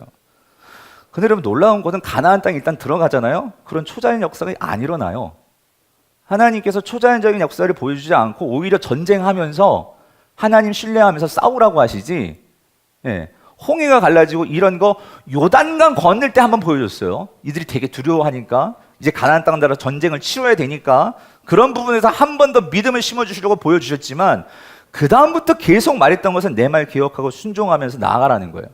근데 여러분 놀라운 것은 가나안 땅에 일단 들어가잖아요. 그런 초자연 역사가 안 일어나요. 하나님께서 초자연적인 역사를 보여주지 않고 오히려 전쟁하면서 하나님 신뢰하면서 싸우라고 하시지. 예. 홍해가 갈라지고 이런 거 요단강 건널 때 한번 보여줬어요. 이들이 되게 두려워하니까 이제 가나안 땅 나라 전쟁을 치러야 되니까 그런 부분에서 한 번 더 믿음을 심어주시려고 보여주셨지만 그 다음부터 계속 말했던 것은 내 말 기억하고 순종하면서 나아가라는 거예요.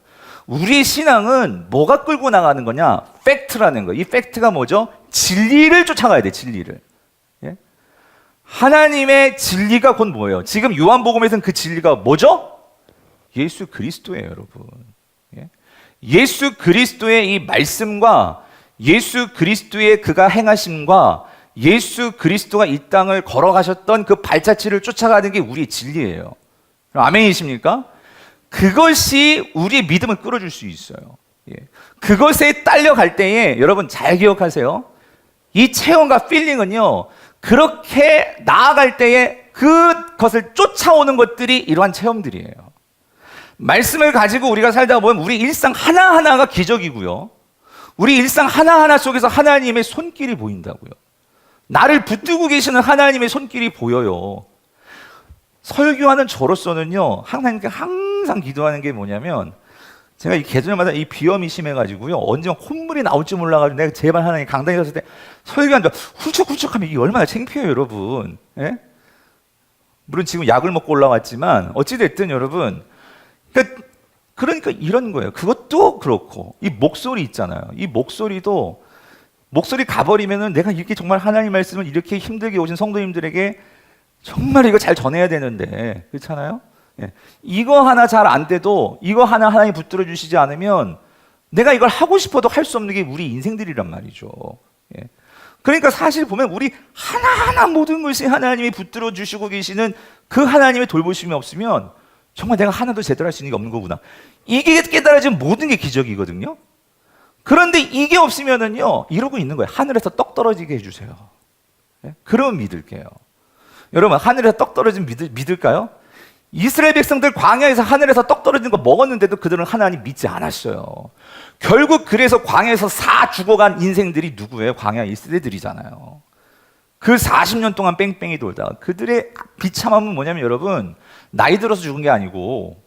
우리의 신앙은 뭐가 끌고 나가는 거냐? 팩트라는 거예요. 이 팩트가 뭐죠? 진리를 쫓아가야 돼. 진리를. 예? 하나님의 진리가 곧 뭐예요? 지금 요한복음에서는 그 진리가 뭐죠? 예수 그리스도예요, 여러분. 예? 예수 그리스도의 이 말씀과 예수 그리스도의 그가 행하심과 예수 그리스도가 이 땅을 걸어가셨던 그 발자취를 쫓아가는 게 우리의 진리예요. 아멘이십니까? 그것이 우리의 믿음을 끌어줄 수 있어요. 예. 그것에 딸려갈 때에 여러분 잘 기억하세요. 이 체험과 필링은요, 그렇게 나아갈 때에 그것을 쫓아오는 것들이 이러한 체험들이에요. 말씀을 가지고 우리가 살다 보면 우리 일상 하나하나가 기적이고요. 우리 일상 하나하나 속에서 하나님의 손길이 보인다고요. 나를 붙들고 계시는 하나님의 손길이 보여요. 설교하는 저로서는요, 하나님께 항상 기도하는 게 뭐냐면, 제가 이 계절마다 이 비염이 심해가지고요, 언제 콧물이 나올지 몰라가지고 내가 제발 하나님 강당에 섰을 때 설교하는데 훌쩍훌쩍하면 이게 얼마나 창피해요, 여러분. 예? 물론 지금 약을 먹고 올라왔지만 어찌됐든 여러분, 그러니까 이런 거예요. 그것도 그렇고 이 목소리 있잖아요. 이 목소리도 목소리 가버리면은 내가 이렇게 정말 하나님 말씀을 이렇게 힘들게 오신 성도님들에게 정말 이거 잘 전해야 되는데 그렇잖아요. 예. 이거 하나 잘 안 돼도 이거 하나 하나님 붙들어 주시지 않으면 내가 이걸 하고 싶어도 할 수 없는 게 우리 인생들이란 말이죠. 예. 그러니까 사실 보면 우리 하나하나 모든 것이 하나님이 붙들어 주시고 계시는 그 하나님의 돌보심이 없으면 정말 내가 하나도 제대로 할 수 있는 게 없는 거구나. 이게 깨달아지면 모든 게 기적이거든요. 그런데 이게 없으면은요, 이러고 있는 거예요. 하늘에서 떡 떨어지게 해주세요. 예? 그러면 믿을게요. 여러분, 하늘에서 떡 떨어지면 믿을까요? 이스라엘 백성들 광야에서 하늘에서 떡 떨어진 거 먹었는데도 그들은 하나님 믿지 않았어요. 결국 그래서 광야에서 죽어간 인생들이 누구예요? 광야 이스라엘들이잖아요. 그 40년 동안 뺑뺑이 돌다가 그들의 비참함은 뭐냐면 여러분, 나이 들어서 죽은 게 아니고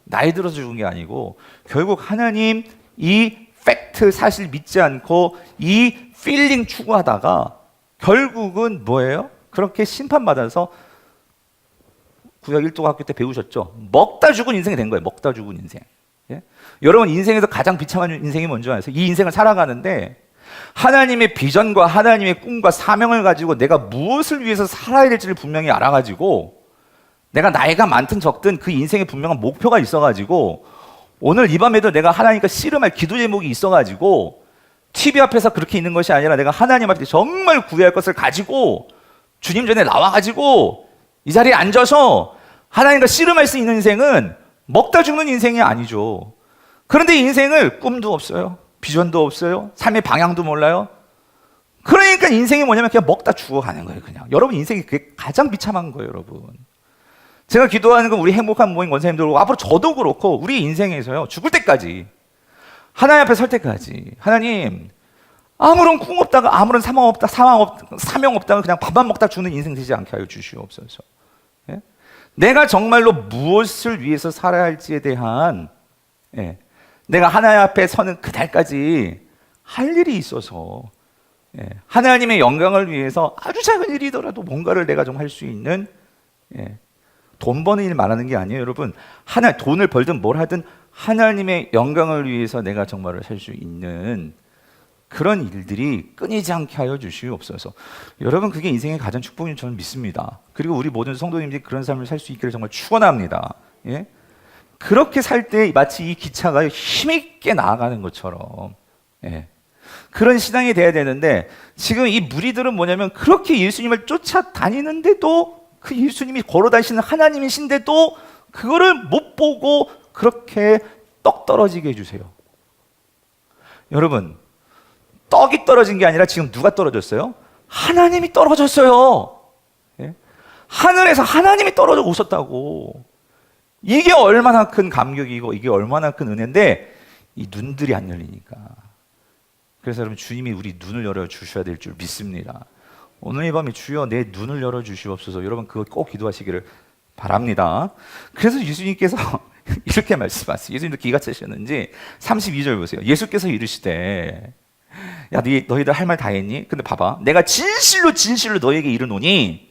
결국 하나님 이 팩트 사실 믿지 않고 이 필링 추구하다가 결국은 뭐예요? 그렇게 심판받아서 구약 1도 학교 때 배우셨죠? 먹다 죽은 인생이 된 거예요. 먹다 죽은 인생. 예? 여러분 인생에서 가장 비참한 인생이 뭔지 아세요? 이 인생을 살아가는데 하나님의 비전과 하나님의 꿈과 사명을 가지고 내가 무엇을 위해서 살아야 될지를 분명히 알아가지고 내가 나이가 많든 적든 그 인생에 분명한 목표가 있어가지고 오늘 이 밤에도 내가 하나님과 씨름할 기도 제목이 있어가지고 TV 앞에서 그렇게 있는 것이 아니라 내가 하나님 앞에 정말 구해야 할 것을 가지고 주님 전에 나와가지고 이 자리에 앉아서 하나님과 씨름할 수 있는 인생은 먹다 죽는 인생이 아니죠. 그런데 인생을 꿈도 없어요. 비전도 없어요. 삶의 방향도 몰라요. 그러니까 인생이 뭐냐면 그냥 먹다 죽어가는 거예요. 그냥 여러분 인생이 그게 가장 비참한 거예요. 여러분 제가 기도하는 건 우리 행복한 모임 권사님들 그렇고 앞으로 저도 그렇고 우리 인생에서요 죽을 때까지 하나님 앞에 설 때까지 하나님 아무런 꿈 없다가 아무런 사명 없다가 그냥 밥만 먹다 죽는 인생 되지 않게 하여 주시옵소서. 예? 내가 정말로 무엇을 위해서 살아야 할지에 대한 내가 하나님 앞에 서는 그날까지 할 일이 있어서 하나님의 영광을 위해서 아주 작은 일이더라도 뭔가를 내가 좀 할 수 있는 돈 버는 일 말하는 게 아니에요, 여러분. 돈을 벌든 뭘 하든 하나님의 영광을 위해서 내가 정말로 살 수 있는 그런 일들이 끊이지 않게 하여 주시옵소서. 여러분 그게 인생의 가장 축복인 저는 믿습니다. 그리고 우리 모든 성도님들이 그런 삶을 살 수 있기를 정말 축원합니다. 예? 그렇게 살 때 마치 이 기차가 힘있게 나아가는 것처럼 그런 신앙이 돼야 되는데 지금 이 무리들은 뭐냐면 그렇게 예수님을 쫓아다니는데도 그 예수님이 걸어다니시는 하나님이신데도 그거를 못 보고 그렇게 떡 떨어지게 해주세요. 여러분 떡이 떨어진 게 아니라 지금 누가 떨어졌어요? 하나님이 떨어졌어요. 하늘에서 하나님이 떨어져 오셨다고. 이게 얼마나 큰 감격이고 이게 얼마나 큰 은혜인데 이 눈들이 안 열리니까. 그래서 여러분 주님이 우리 눈을 열어주셔야 될 줄 믿습니다. 오늘 이 밤에 주여 내 눈을 열어주시옵소서. 여러분 그거 꼭 기도하시기를 바랍니다. 그래서 예수님께서 이렇게 말씀하세요. 예수님도 기가 차셨는지 32절 보세요. 예수께서 이르시되 야 너희들 할 말 다 했니? 근데 봐봐 내가 진실로 너희에게 이르노니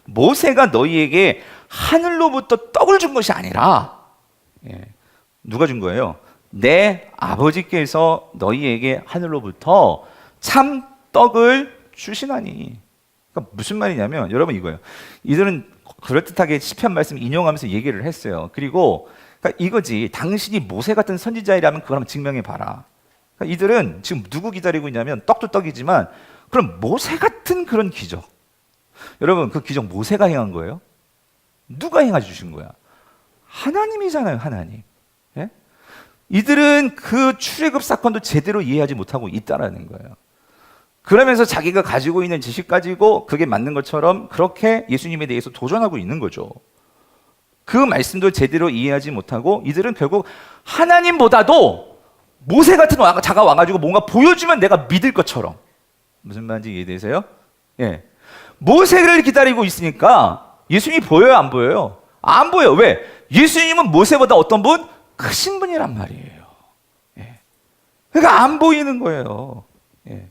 모세가 너희에게 하늘로부터 떡을 준 것이 아니라 누가 준 거예요? 내 아버지께서 너희에게 하늘로부터 참 떡을 주시나니. 그러니까 무슨 말이냐면 여러분 이거예요. 이들은 그럴듯하게 시편 말씀 인용하면서 얘기를 했어요. 그리고 그러니까 이거지. 당신이 모세 같은 선지자이라면 그걸 한번 증명해 봐라. 그러니까 이들은 지금 누구 기다리고 있냐면 떡도 떡이지만 그럼 모세 같은 그런 기적. 여러분 그 기적 모세가 행한 거예요? 누가 행해 주신 거야? 하나님이잖아요, 하나님. 예? 이들은 그 출애굽 사건도 제대로 이해하지 못하고 있다라는 거예요. 그러면서 자기가 가지고 있는 지식 가지고 그게 맞는 것처럼 그렇게 예수님에 대해서 도전하고 있는 거죠. 그 말씀도 제대로 이해하지 못하고 이들은 결국 하나님보다도 모세 같은 자가 와가지고 뭔가 보여주면 내가 믿을 것처럼. 무슨 말인지 이해되세요? 예. 모세를 기다리고 있으니까 예수님이 보여요, 안 보여요? 안 보여요. 왜? 예수님은 모세보다 어떤 분? 크신 분이란 말이에요. 예. 그러니까 안 보이는 거예요. 예.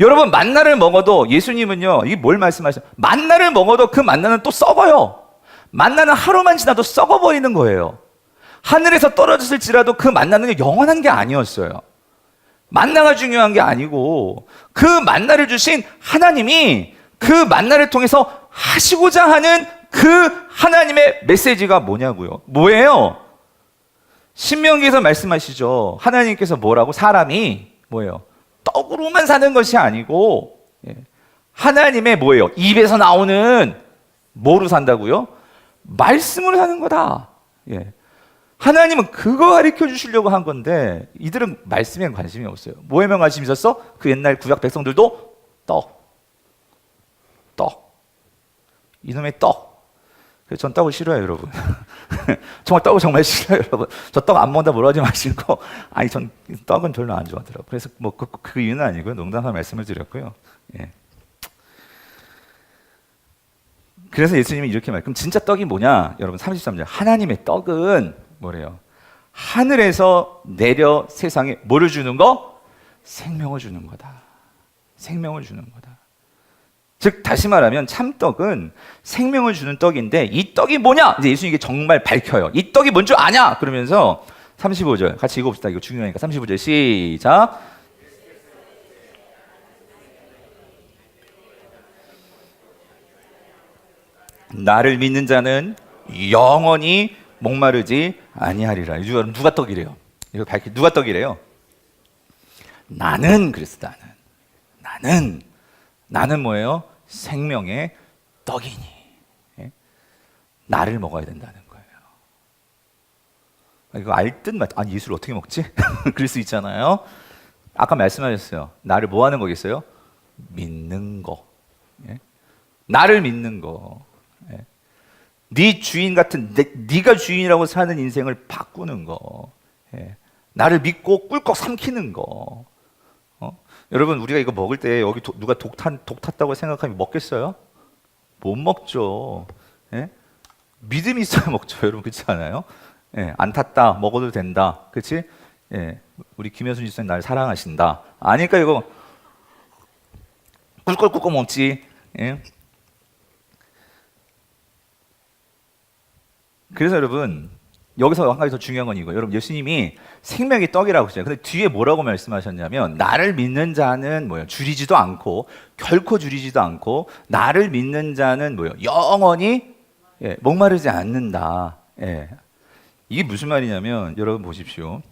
여러분 만나를 먹어도 예수님은요, 이게 뭘 말씀하셔요? 만나를 먹어도 그 만나는 또 썩어요. 만나는 하루만 지나도 썩어버리는 거예요. 하늘에서 떨어졌을지라도 그 만나는 영원한 게 아니었어요. 만나가 중요한 게 아니고 그 만나를 주신 하나님이 그 만나를 통해서 하시고자 하는 그 하나님의 메시지가 뭐냐고요? 뭐예요? 신명기에서 말씀하시죠. 하나님께서 뭐라고? 사람이 뭐예요? 떡으로만 사는 것이 아니고 하나님의 뭐예요? 입에서 나오는 뭐로 산다고요? 말씀으로 사는 거다. 하나님은 그거 가르쳐 주시려고 한 건데 이들은 말씀에 관심이 없어요. 뭐에 관심이 있었어? 그 옛날 구약 백성들도 떡. 이놈의 떡. 그래서 전 떡을 싫어해요, 여러분. 정말 떡을 정말 싫어요, 여러분. 저 떡 안 먹는다 뭐라 하지 마시고. 아니, 전 떡은 별로 안 좋아하더라고요. 그래서 뭐 그 이유는 아니고요. 농담삼아 말씀을 드렸고요. 예. 그래서 예수님이 이렇게 그럼 진짜 떡이 뭐냐? 여러분 33절. 하나님의 떡은 뭐래요? 하늘에서 내려 세상에 뭐를 주는 거? 생명을 주는 거다. 생명을 주는 거다. 즉 다시 말하면 참떡은 생명을 주는 떡인데 이 떡이 뭐냐? 이제 예수님이 정말 밝혀요. 이 떡이 뭔 줄 아냐? 그러면서 35절 같이 읽어봅시다. 이거 중요하니까 35절 시작. 나를 믿는 자는 영원히 목마르지 아니하리라. 이거 누가 떡이래요? 이거 밝히 누가 떡이래요? 나는 그랬어. 나는 뭐예요? 생명의 떡이니. 예? 나를 먹어야 된다는 거예요. 이거 알듯 아니 예수를 어떻게 먹지? 그럴 수 있잖아요. 아까 말씀하셨어요. 나를 뭐 하는 거겠어요? 믿는 거. 예? 나를 믿는 거. 예? 네 주인 같은 네가 주인이라고 사는 인생을 바꾸는 거. 예? 나를 믿고 꿀꺽 삼키는 거. 여러분 우리가 이거 먹을 때 여기 누가 독 탔다고 생각하면 먹겠어요? 못 먹죠. 예? 믿음이 있어야 먹죠. 여러분 그렇지 않아요? 예, 안 탔다 먹어도 된다. 그렇지? 예, 우리 김효순 지사님 나를 사랑하신다. 아니까 이거 꿀꺽꿀꺽 먹지. 예? 그래서 여러분 여기서 한 가지 더 중요한 건 이거예요. 여러분 예수님이 생명의 떡이라고 했어요. 근데 뒤에 뭐라고 말씀하셨냐면 나를 믿는 자는 뭐예요? 줄이지도 않고 결코 줄이지도 않고 나를 믿는 자는 뭐예요? 영원히 목마르지 않는다. 이게 무슨 말이냐면 여러분 보십시오.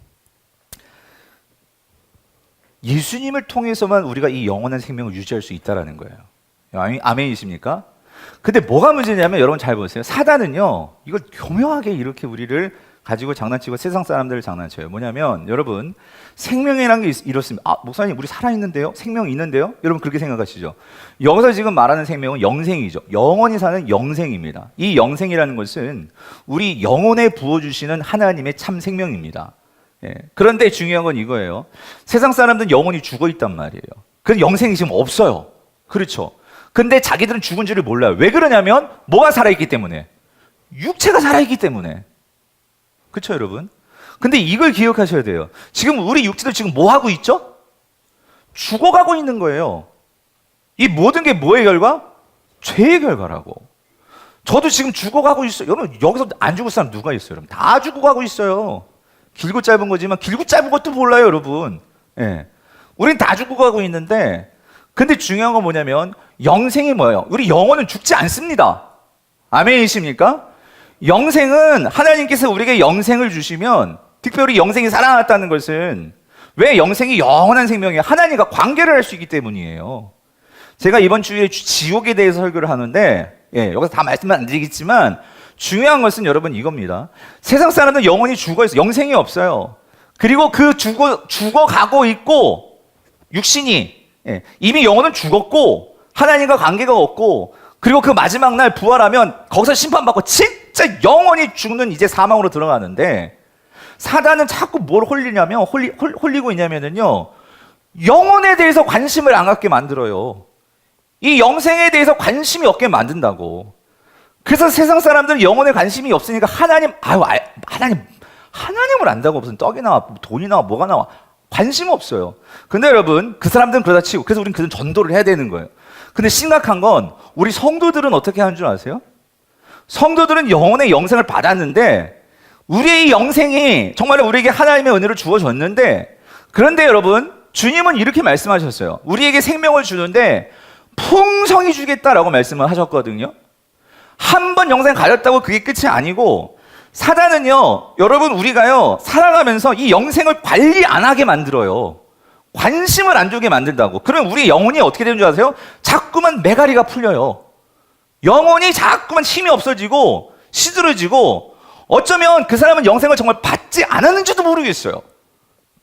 예수님을 통해서만 우리가 이 영원한 생명을 유지할 수 있다라는 거예요. 아멘이십니까? 근데 뭐가 문제냐면 여러분 잘 보세요. 사단은요 이걸 교묘하게 이렇게 우리를 가지고 장난치고 세상 사람들을 장난쳐요. 뭐냐면 여러분 생명이라는 게 이렇습니다. 아 목사님 우리 살아있는데요? 생명이 있는데요? 여러분 그렇게 생각하시죠? 여기서 지금 말하는 생명은 영생이죠. 영원히 사는 영생입니다. 이 영생이라는 것은 우리 영혼에 부어주시는 하나님의 참 생명입니다. 그런데 중요한 건 이거예요. 세상 사람들은 영혼이 죽어 있단 말이에요. 그래서 영생이 지금 없어요. 그렇죠? 근데 자기들은 죽은 줄을 몰라요. 왜 그러냐면 뭐가 살아있기 때문에. 육체가 살아있기 때문에. 그렇죠 여러분? 근데 이걸 기억하셔야 돼요. 지금 우리 육체도 지금 뭐 하고 있죠? 죽어가고 있는 거예요. 이 모든 게 뭐의 결과? 죄의 결과라고. 저도 지금 죽어가고 있어요. 여러분 여기서 안 죽을 사람 누가 있어요? 여러분 다 죽어가고 있어요. 길고 짧은 거지만 길고 짧은 것도 몰라요 여러분. 우린 다 죽어가고 있는데 근데 중요한 건 뭐냐면 영생이 뭐예요? 우리 영혼은 죽지 않습니다. 아멘이십니까? 영생은 하나님께서 우리에게 영생을 주시면, 특별히 영생이 살아났다는 것은 왜 영생이 영원한 생명이에요? 하나님과 관계를 할 수 있기 때문이에요. 제가 이번 주에 지옥에 대해서 설교를 하는데, 여기서 다 말씀은 안 드리겠지만 중요한 것은 여러분 이겁니다. 세상 사람들은 영원히 죽어 있어요. 영생이 없어요. 그리고 그 죽어가고 있고, 육신이 이미 영혼은 죽었고 하나님과 관계가 없고, 그리고 그 마지막 날 부활하면 거기서 심판받고 진짜 영원히 죽는 이제 사망으로 들어가는데, 사단은 자꾸 뭘 홀리고 있냐면요, 영혼에 대해서 관심을 안 갖게 만들어요. 이 영생에 대해서 관심이 없게 만든다고. 그래서 세상 사람들은 영혼에 관심이 없으니까 하나님을 안다고 무슨 떡이 나와, 돈이 나와, 뭐가 나와, 관심 없어요. 근데 여러분, 그 사람들은 그러다 치고, 그래서 우리는 그런 전도를 해야 되는 거예요. 근데 심각한 건 우리 성도들은 어떻게 하는 줄 아세요? 성도들은 영혼의 영생을 받았는데, 우리의 영생이 정말 우리에게 하나님의 은혜를 주어졌는데, 그런데 여러분, 주님은 이렇게 말씀하셨어요. 우리에게 생명을 주는데 풍성히 주겠다라고 말씀을 하셨거든요. 한 번 영생 가졌다고 그게 끝이 아니고, 사단은요, 여러분, 우리가요 살아가면서 이 영생을 관리 안 하게 만들어요. 관심을 안 주게 만든다고. 그러면 우리 영혼이 어떻게 되는 줄 아세요? 자꾸만 매가리가 풀려요. 영혼이 자꾸만 힘이 없어지고 시들어지고, 어쩌면 그 사람은 영생을 정말 받지 않았는지도 모르겠어요.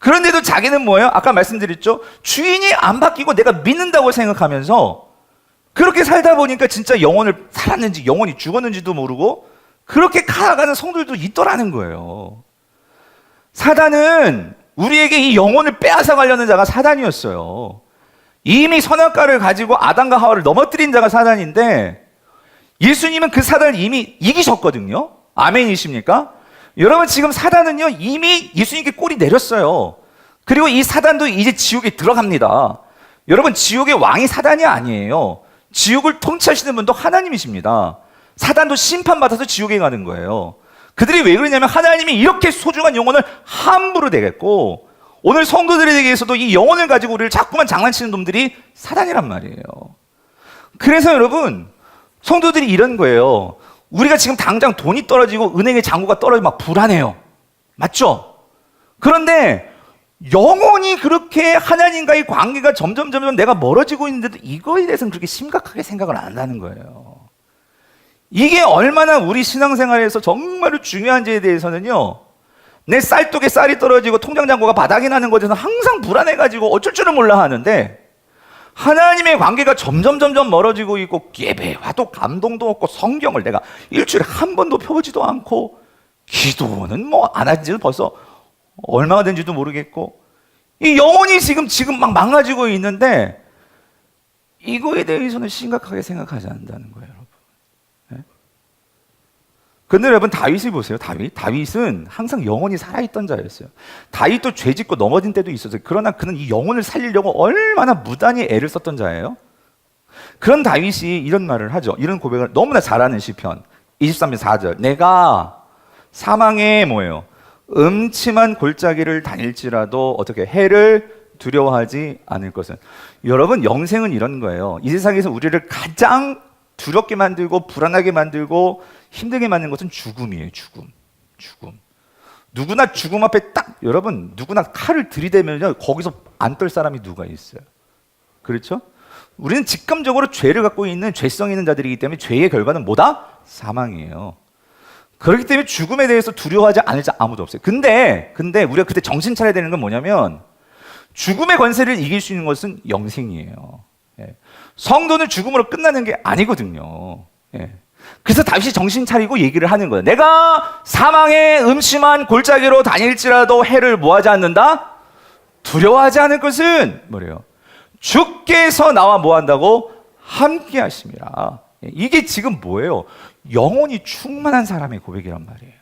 그런데도 자기는 뭐예요? 아까 말씀드렸죠? 주인이 안 바뀌고 내가 믿는다고 생각하면서 그렇게 살다 보니까 진짜 영혼을 살았는지 영혼이 죽었는지도 모르고 그렇게 살아가는 성도들도 있더라는 거예요. 사단은 우리에게 이 영혼을 빼앗아 가려는 자가 사단이었어요. 이미 선악과를 가지고 아담과 하와를 넘어뜨린 자가 사단인데, 예수님은 그 사단을 이미 이기셨거든요. 아멘이십니까? 여러분, 지금 사단은요 이미 예수님께 꼬리 내렸어요. 그리고 이 사단도 이제 지옥에 들어갑니다. 여러분, 지옥의 왕이 사단이 아니에요. 지옥을 통치하시는 분도 하나님이십니다. 사단도 심판받아서 지옥에 가는 거예요. 그들이 왜 그러냐면 하나님이 이렇게 소중한 영혼을 함부로 내겠고, 오늘 성도들에 대해서도 이 영혼을 가지고 우리를 자꾸만 장난치는 놈들이 사단이란 말이에요. 그래서 여러분, 성도들이 이런 거예요. 우리가 지금 당장 돈이 떨어지고 은행의 잔고가 떨어지면 막 불안해요. 맞죠? 그런데 영혼이 그렇게 하나님과의 관계가 점점 내가 멀어지고 있는데도 이거에 대해서는 그렇게 심각하게 생각을 안 한다는 거예요. 이게 얼마나 우리 신앙생활에서 정말로 중요한지에 대해서는요, 내 쌀독에 쌀이 떨어지고 통장 잔고가 바닥이 나는 것에 대해서 항상 불안해가지고 어쩔 줄을 몰라 하는데, 하나님의 관계가 점점 멀어지고 있고, 예배와도 감동도 없고, 성경을 내가 일주일에 한 번도 펴보지도 않고, 기도는 뭐 안 한 지는 벌써 얼마가 된지도 모르겠고, 이 영혼이 지금 막 망가지고 있는데, 이거에 대해서는 심각하게 생각하지 않는다는 거예요, 여러분. 근데 여러분, 다윗을 보세요. 다윗은 항상 영혼이 살아있던 자였어요. 다윗도 죄짓고 넘어진 때도 있었어요. 그러나 그는 이 영혼을 살리려고 얼마나 무단히 애를 썼던 자예요. 그런 다윗이 이런 말을 하죠. 이런 고백을 너무나 잘하는 시편 23편 4절. 내가 사망의 뭐예요? 음침한 골짜기를 다닐지라도 어떻게 해를 두려워하지 않을 것은. 여러분, 영생은 이런 거예요. 이 세상에서 우리를 가장 두렵게 만들고 불안하게 만들고 힘들게 만든 것은 죽음이에요. 죽음. 누구나 죽음 앞에 딱, 여러분, 누구나 칼을 들이대면요, 거기서 안 떨 사람이 누가 있어요? 그렇죠? 우리는 직감적으로 죄를 갖고 있는 죄성 있는 자들이기 때문에 죄의 결과는 뭐다? 사망이에요. 그렇기 때문에 죽음에 대해서 두려워하지 않을 자 아무도 없어요. 근데 우리가 그때 정신 차려야 되는 건 뭐냐면, 죽음의 권세를 이길 수 있는 것은 영생이에요. 성도는 죽음으로 끝나는 게 아니거든요. 그래서 다윗이 정신 차리고 얘기를 하는 거예요. 내가 사망의 음침한 골짜기로 다닐지라도 해를 뭐하지 않는다? 두려워하지 않을 것은 뭐래요? 주께서 나와 뭐한다고? 함께 하심이라. 이게 지금 뭐예요? 영혼이 충만한 사람의 고백이란 말이에요.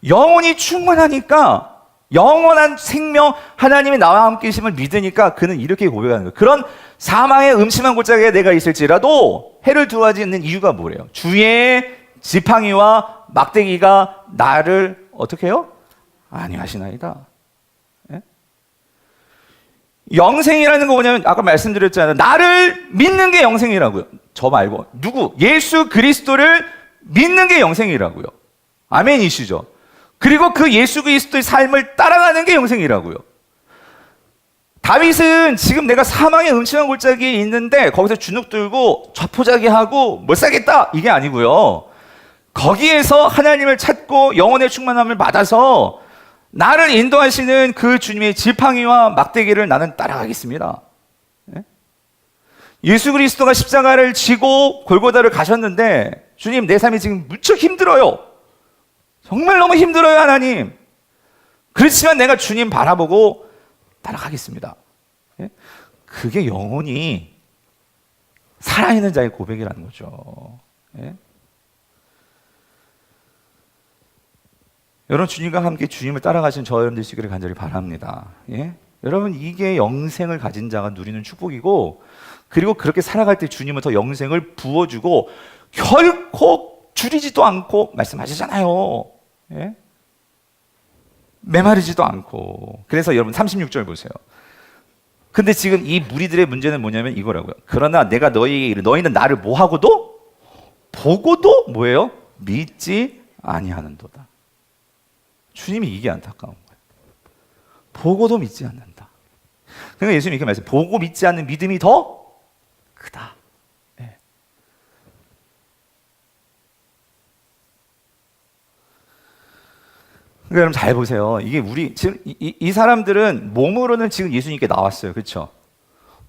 영혼이 충만하니까, 영원한 생명, 하나님이 나와 함께 계심을 믿으니까 그는 이렇게 고백하는 거예요. 그런 사망의 음침한 골짜기에 내가 있을지라도 해를 두려워하지 않는 이유가 뭐래요? 주의 지팡이와 막대기가 나를 어떻게 해요? 안위하시나이다. 영생이라는 거 뭐냐면 아까 말씀드렸잖아요. 나를 믿는 게 영생이라고요. 저 말고 누구? 예수 그리스도를 믿는 게 영생이라고요. 아멘이시죠? 그리고 그 예수 그리스도의 삶을 따라가는 게 영생이라고요. 다윗은 지금 내가 사망의 음침한 골짜기에 있는데 거기서 주눅 들고 좌포자기하고 못 살겠다 이게 아니고요. 거기에서 하나님을 찾고 영혼의 충만함을 받아서 나를 인도하시는 그 주님의 지팡이와 막대기를 나는 따라가겠습니다. 예수 그리스도가 십자가를 지고 골고다를 가셨는데 주님 내 삶이 지금 무척 힘들어요. 정말 너무 힘들어요 하나님. 그렇지만 내가 주님 바라보고 따라가겠습니다. 그게 영혼이 살아있는 자의 고백이라는 거죠. 여러분 주님과 함께 주님을 따라가신 저 여러분들 되시기를 간절히 바랍니다. 여러분 이게 영생을 가진 자가 누리는 축복이고 그리고 그렇게 살아갈 때 주님은 더 영생을 부어주고 결코 줄이지도 않고 말씀하시잖아요. 메마르지도 않고. 그래서 여러분 36절 보세요. 근데 지금 이 무리들의 문제는 뭐냐면 이거라고요. 그러나 내가 너희에게 이르 너희는 나를 뭐하고도 보고도 뭐예요? 믿지 아니하는도다. 주님이 이게 안타까운 거예요. 보고도 믿지 않는다. 그러니까 예수님이 이렇게 말씀해요. 보고 믿지 않는 믿음이 더 크다. 그러니까 여러분 잘 보세요. 이게 우리 지금 이 사람들은 몸으로는 지금 예수님께 나왔어요. 그렇죠?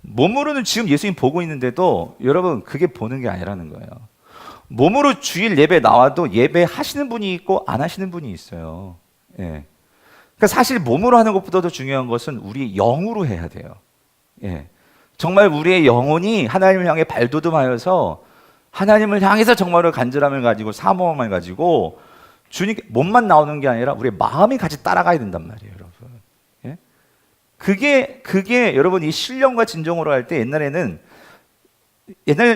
몸으로는 지금 예수님 보고 있는데도 여러분 그게 보는 게 아니라는 거예요. 몸으로 주일 예배 나와도 예배 하시는 분이 있고 안 하시는 분이 있어요. 그러니까 사실 몸으로 하는 것보다도 중요한 것은 우리 영으로 해야 돼요. 정말 우리의 영혼이 하나님을 향해 발돋움하여서 하나님을 향해서 정말로 간절함을 가지고 사모함을 가지고 주님 몸만 나오는 게 아니라 우리의 마음이 같이 따라가야 된단 말이에요, 여러분. 그게 여러분 이 신령과 진정으로 할 때 옛날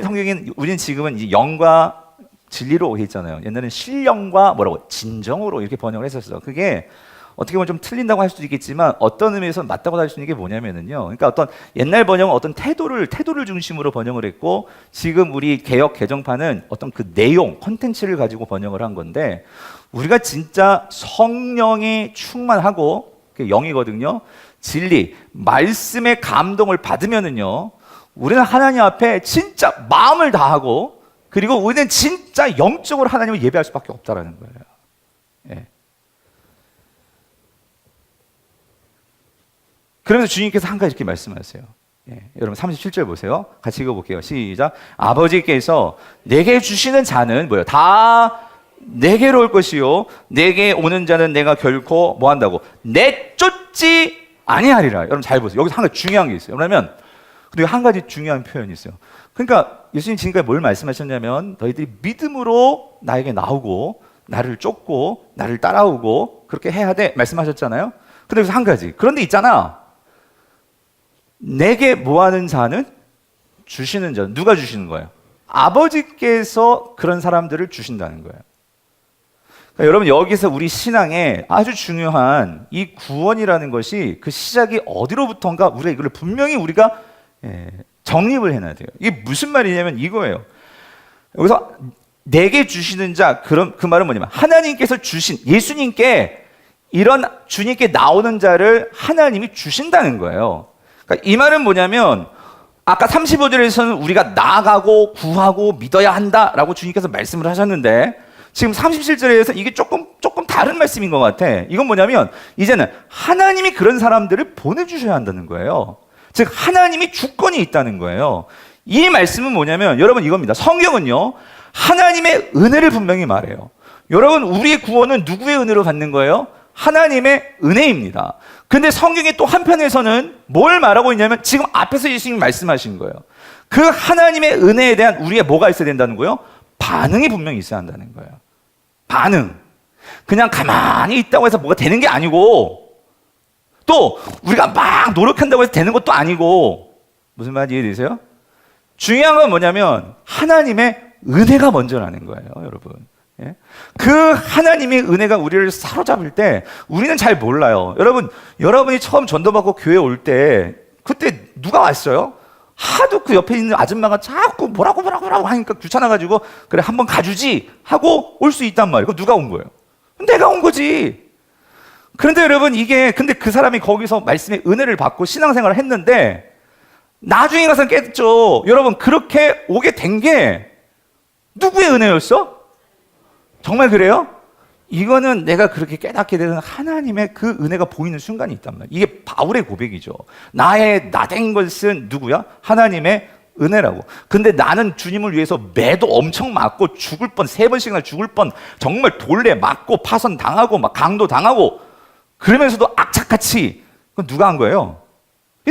성경에는 우리는 지금은 이 영과 진리로 했잖아요. 옛날에는 신령과 뭐라고 진정으로 이렇게 번역을 했었어요. 그게 어떻게 보면 좀 틀린다고 할 수도 있겠지만 어떤 의미에서 맞다고 할 수 있는 게 뭐냐면은요. 그러니까 어떤 옛날 번역은 어떤 태도를 중심으로 번역을 했고 지금 우리 개역 개정판은 어떤 그 내용, 컨텐츠를 가지고 번역을 한 건데 우리가 진짜 성령이 충만하고 그게 영이거든요. 진리, 말씀의 감동을 받으면은요. 우리는 하나님 앞에 진짜 마음을 다하고 그리고 우리는 진짜 영적으로 하나님을 예배할 수밖에 없다라는 거예요. 그러면서 주님께서 한 가지 이렇게 말씀하세요. 여러분 37절 보세요. 같이 읽어볼게요. 시작. 아버지께서 내게 주시는 자는 뭐예요? 다 내게로 올 것이요 내게 오는 자는 내가 결코 뭐 한다고? 내쫓지 아니하리라. 여러분 잘 보세요. 여기서 한 가지 중요한 게 있어요. 왜냐면 근데 한 가지 중요한 표현이 있어요. 그러니까 예수님 지금까지 뭘 말씀하셨냐면 너희들이 믿음으로 나에게 나오고 나를 쫓고 나를 따라오고 그렇게 해야 돼 말씀하셨잖아요. 근데 여기서 한 가지. 그런데 있잖아. 내게 뭐하는 자는 주시는 자. 누가 주시는 거예요? 아버지께서 그런 사람들을 주신다는 거예요. 그러니까 여러분 여기서 우리 신앙에 아주 중요한 이 구원이라는 것이 그 시작이 어디로부터인가 우리가 이걸 분명히 우리가 정립을 해놔야 돼요. 이게 무슨 말이냐면 이거예요. 여기서 내게 주시는 자, 그럼 그 말은 뭐냐면 하나님께서 주신 예수님께 이런 주님께 나오는 자를 하나님이 주신다는 거예요. 그러니까 이 말은 뭐냐면 아까 35절에서는 우리가 나아가고 구하고 믿어야 한다라고 주님께서 말씀을 하셨는데 지금 37절에서 이게 조금 다른 말씀인 것 같아. 이건 뭐냐면 이제는 하나님이 그런 사람들을 보내주셔야 한다는 거예요. 즉 하나님이 주권이 있다는 거예요. 이 말씀은 뭐냐면 여러분 이겁니다. 성경은요 하나님의 은혜를 분명히 말해요. 여러분 우리의 구원은 누구의 은혜로 받는 거예요? 하나님의 은혜입니다. 근데 성경의 또 한편에서는 뭘 말하고 있냐면 지금 앞에서 예수님이 말씀하신 거예요. 그 하나님의 은혜에 대한 우리의 뭐가 있어야 된다는 거예요? 반응이 분명히 있어야 한다는 거예요. 반응. 그냥 가만히 있다고 해서 뭐가 되는 게 아니고 또 우리가 막 노력한다고 해서 되는 것도 아니고 무슨 말인지 이해되세요? 중요한 건 뭐냐면 하나님의 은혜가 먼저라는 거예요, 여러분. 그 하나님의 은혜가 우리를 사로잡을 때 우리는 잘 몰라요. 여러분이 처음 전도받고 교회 올 때 그때 누가 왔어요? 하도 그 옆에 있는 아줌마가 자꾸 뭐라고 하니까 귀찮아가지고 그래 한번 가주지 하고 올 수 있단 말이에요. 그럼 누가 온 거예요? 내가 온 거지. 그런데 여러분 근데 그 사람이 거기서 말씀의 은혜를 받고 신앙생활을 했는데 나중에 가서 깼죠. 여러분 그렇게 오게 된 게 누구의 은혜였어? 정말 그래요? 이거는 내가 그렇게 깨닫게 되는 하나님의 그 은혜가 보이는 순간이 있단 말이에요. 이게 바울의 고백이죠. 나의 나된 것은 누구야? 하나님의 은혜라고. 근데 나는 주님을 위해서 매도 엄청 맞고 죽을 뻔, 3번씩이나 죽을 뻔, 정말 돌에 맞고 파선 당하고 막 강도 당하고 그러면서도 악착같이 그건 누가 한 거예요?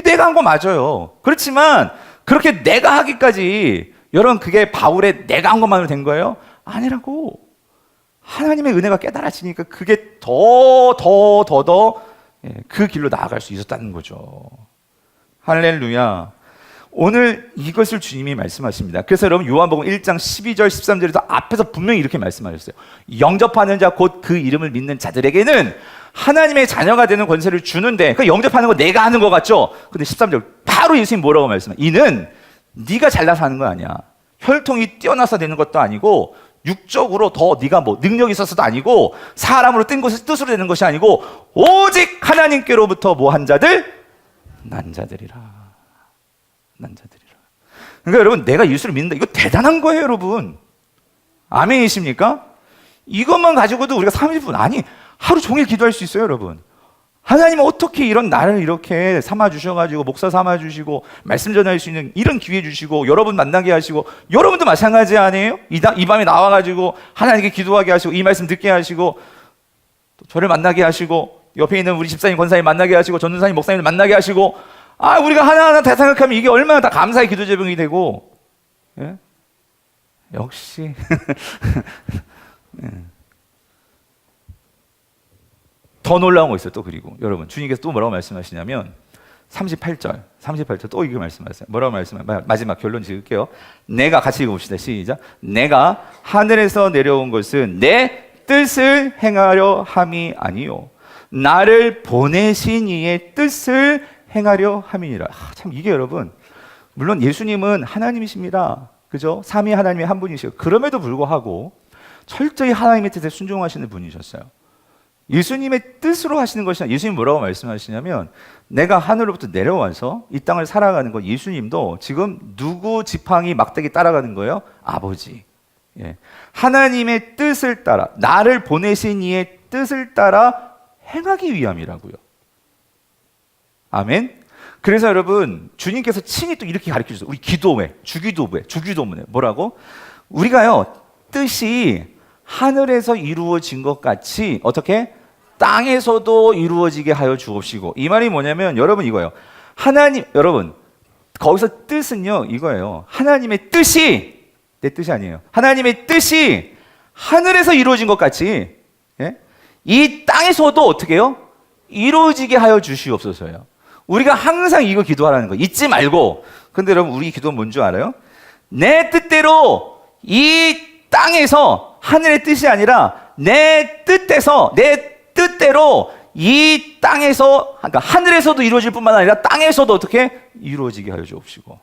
내가 한 거 맞아요. 그렇지만 그렇게 내가 하기까지 여러분 그게 바울의 내가 한 것만으로 된 거예요? 아니라고. 하나님의 은혜가 깨달아지니까 그게 더 그 길로 나아갈 수 있었다는 거죠. 할렐루야. 오늘 이것을 주님이 말씀하십니다. 그래서 여러분 요한복음 1장 12절 13절에서 앞에서 분명히 이렇게 말씀하셨어요. 영접하는 자 곧 그 이름을 믿는 자들에게는 하나님의 자녀가 되는 권세를 주는데 그 영접하는 거 내가 하는 거 같죠? 근데 13절 바로 예수님 뭐라고 말씀해요? 이는 네가 잘나서 하는 거 아니야. 혈통이 뛰어나서 되는 것도 아니고 육적으로 더 네가 뭐 능력이 있어서도 아니고 사람으로 뜬 것이 뜻으로 되는 것이 아니고 오직 하나님께로부터 뭐 한 자들? 난 자들이라. 그러니까 여러분 내가 예수를 믿는다. 이거 대단한 거예요 여러분. 아멘이십니까? 이것만 가지고도 우리가 30분 아니 하루 종일 기도할 수 있어요 여러분. 하나님은 어떻게 이런 나를 이렇게 삼아주셔가지고 목사 삼아주시고 말씀 전할 수 있는 이런 기회 주시고 여러분 만나게 하시고 여러분도 마찬가지 아니에요? 이 밤에 나와가지고 하나님께 기도하게 하시고 이 말씀 듣게 하시고 또 저를 만나게 하시고 옆에 있는 우리 집사님 권사님 만나게 하시고 전도사님 목사님 만나게 하시고 우리가 하나하나 다 생각하면 이게 얼마나 다 감사의 기도 제목이 되고 예? 역시 예. 더 놀라운 거 있어요. 또 그리고 여러분 주님께서 또 뭐라고 말씀하시냐면 38절 또 이렇게 말씀하세요. 뭐라고 말씀하세요? 마지막 결론 지을게요. 내가 같이 읽어봅시다. 시작. 내가 하늘에서 내려온 것은 내 뜻을 행하려 함이 아니요 나를 보내신 이의 뜻을 행하려 함이니라. 참 이게 여러분 물론 예수님은 하나님이십니다. 그죠? 삼위 하나님의 한 분이시고 그럼에도 불구하고 철저히 하나님의 뜻에 순종하시는 분이셨어요. 예수님의 뜻으로 하시는 것이 아니라 예수님 뭐라고 말씀하시냐면 내가 하늘로부터 내려와서 이 땅을 살아가는 거 예수님도 지금 누구 지팡이 막대기 따라가는 거예요? 아버지. 예. 하나님의 뜻을 따라 나를 보내신 이의 뜻을 따라 행하기 위함이라고요. 아멘. 그래서 여러분 주님께서 친히 또 이렇게 가르쳐 주세요. 우리 기도회, 주기도문에 뭐라고? 우리가요 뜻이 하늘에서 이루어진 것 같이 어떻게? 땅에서도 이루어지게 하여 주옵시고. 이 말이 뭐냐면 여러분 이거예요. 여러분 거기서 뜻은요 이거예요. 하나님의 뜻이 내 뜻이 아니에요. 하나님의 뜻이 하늘에서 이루어진 것 같이 예? 이 땅에서도 어떻게 해요? 이루어지게 하여 주시옵소서요. 우리가 항상 이거 기도하라는 거 잊지 말고. 근데 여러분 우리 기도는 뭔 줄 알아요? 내 뜻대로 이 땅에서 하늘의 뜻이 아니라 내 뜻대로 이 땅에서 그러니까 하늘에서도 이루어질 뿐만 아니라 땅에서도 어떻게 이루어지게 하여 주옵시고.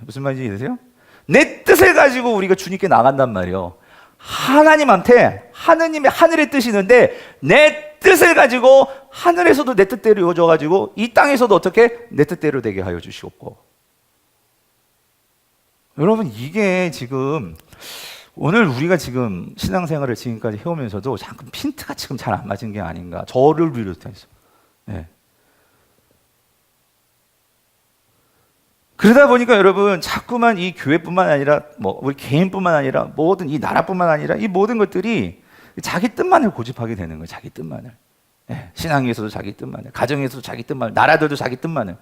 무슨 말인지 이해되세요? 내 뜻을 가지고 우리가 주님께 나간단 말이에요. 하나님한테 하느님의 하늘의 뜻이 있는데 내 뜻을 가지고 하늘에서도 내 뜻대로 이루어져 가지고 이 땅에서도 어떻게 내 뜻대로 되게 하여 주시옵고. 여러분 이게 지금 오늘 우리가 지금 신앙생활을 지금까지 해오면서도 잠깐 핀트가 지금 잘 안 맞은 게 아닌가. 저를 비롯해서. 네. 그러다 보니까 여러분 자꾸만 이 교회뿐만 아니라 뭐 우리 개인뿐만 아니라 모든 이 나라뿐만 아니라 이 모든 것들이 자기 뜻만을 고집하게 되는 거예요. 자기 뜻만을. 네. 신앙에서도 자기 뜻만을, 가정에서도 자기 뜻만을, 나라들도 자기 뜻만을.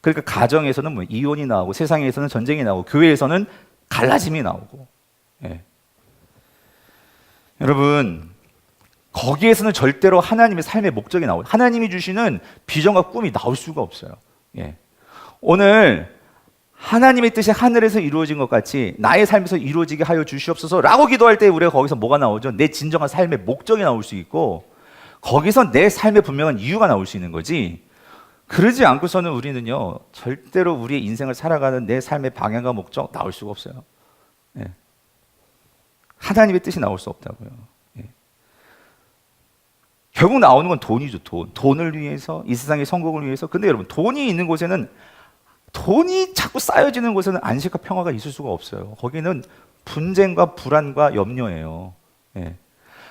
그러니까 가정에서는 뭐 이혼이 나오고 세상에서는 전쟁이 나오고 교회에서는 갈라짐이 나오고. 네. 여러분 거기에서는 절대로 하나님의 삶의 목적이 나오고 하나님이 주시는 비전과 꿈이 나올 수가 없어요. 예. 오늘 하나님의 뜻이 하늘에서 이루어진 것 같이 나의 삶에서 이루어지게 하여 주시옵소서라고 기도할 때 우리가 거기서 뭐가 나오죠? 내 진정한 삶의 목적이 나올 수 있고 거기서 내 삶의 분명한 이유가 나올 수 있는 거지. 그러지 않고서는 우리는요, 절대로 우리의 인생을 살아가는 내 삶의 방향과 목적 나올 수가 없어요. 예. 하나님의 뜻이 나올 수 없다고요. 예. 결국 나오는 건 돈이죠. 돈을 위해서, 이 세상의 성공을 위해서. 근데 여러분, 돈이 있는 곳에는, 돈이 자꾸 쌓여지는 곳에는 안식과 평화가 있을 수가 없어요. 거기는 분쟁과 불안과 염려예요. 예.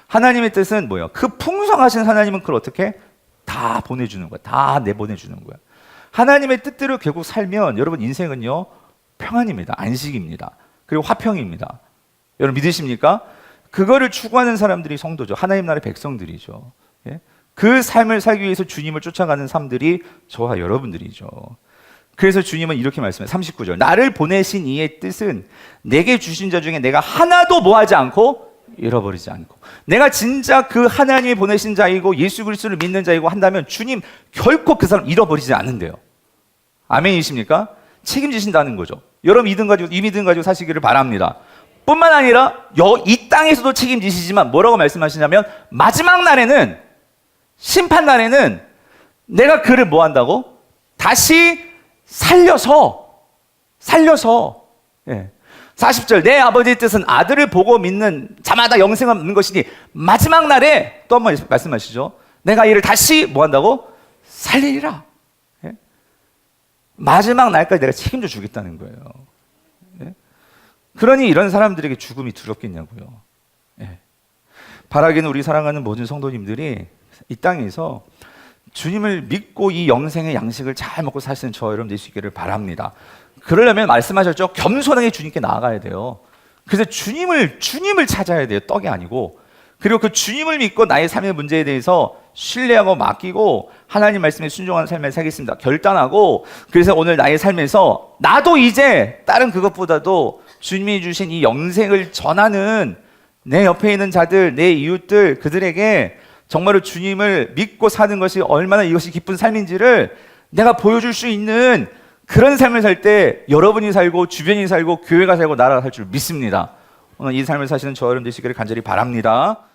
하나님의 뜻은 뭐예요? 그 풍성하신 하나님은 그걸 어떻게 다 보내주는 거야. 다 내보내주는 거야. 하나님의 뜻대로 결국 살면 여러분 인생은요, 평안입니다. 안식입니다. 그리고 화평입니다. 여러분 믿으십니까? 그거를 추구하는 사람들이 성도죠. 하나님 나라의 백성들이죠. 예? 그 삶을 살기 위해서 주님을 쫓아가는 사람들이 저와 여러분들이죠. 그래서 주님은 이렇게 말씀해요. 39절. 나를 보내신 이의 뜻은 내게 주신 자 중에 내가 하나도 뭐하지 않고 잃어버리지 않고, 내가 진짜 그 하나님이 보내신 자이고 예수 그리스도를 믿는 자이고 한다면 주님 결코 그 사람 잃어버리지 않는데요. 아멘이십니까? 책임지신다는 거죠. 여러분 이 믿음 가지고 사시기를 바랍니다. 뿐만 아니라 이 땅에서도 책임지시지만 뭐라고 말씀하시냐면 마지막 날에는, 심판 날에는 내가 그를 뭐 한다고? 다시 살려서 예. 40절. 내 아버지의 뜻은 아들을 보고 믿는 자마다 영생을 얻는 것이니 마지막 날에 또 한 번 말씀하시죠. 내가 이를 다시 뭐 한다고? 살리리라. 예? 마지막 날까지 내가 책임져 주겠다는 거예요. 예? 그러니 이런 사람들에게 죽음이 두렵겠냐고요. 예. 바라기는 우리 사랑하는 모든 성도님들이 이 땅에서 주님을 믿고 이 영생의 양식을 잘 먹고 사시는 저 여러분 되실 수 있기를 바랍니다. 그러려면 말씀하셨죠. 겸손하게 주님께 나아가야 돼요. 그래서 주님을 찾아야 돼요. 떡이 아니고. 그리고 그 주님을 믿고 나의 삶의 문제에 대해서 신뢰하고 맡기고 하나님 말씀에 순종하는 삶을 살겠습니다. 결단하고, 그래서 오늘 나의 삶에서 나도 이제 다른 그것보다도 주님이 주신 이 영생을 전하는 내 옆에 있는 자들, 내 이웃들, 그들에게 정말로 주님을 믿고 사는 것이 얼마나 이것이 기쁜 삶인지를 내가 보여줄 수 있는 그런 삶을 살 때 여러분이 살고 주변이 살고 교회가 살고 나라가 살 줄 믿습니다. 오늘 이 삶을 사시는 저 여러분 되시기를 간절히 바랍니다.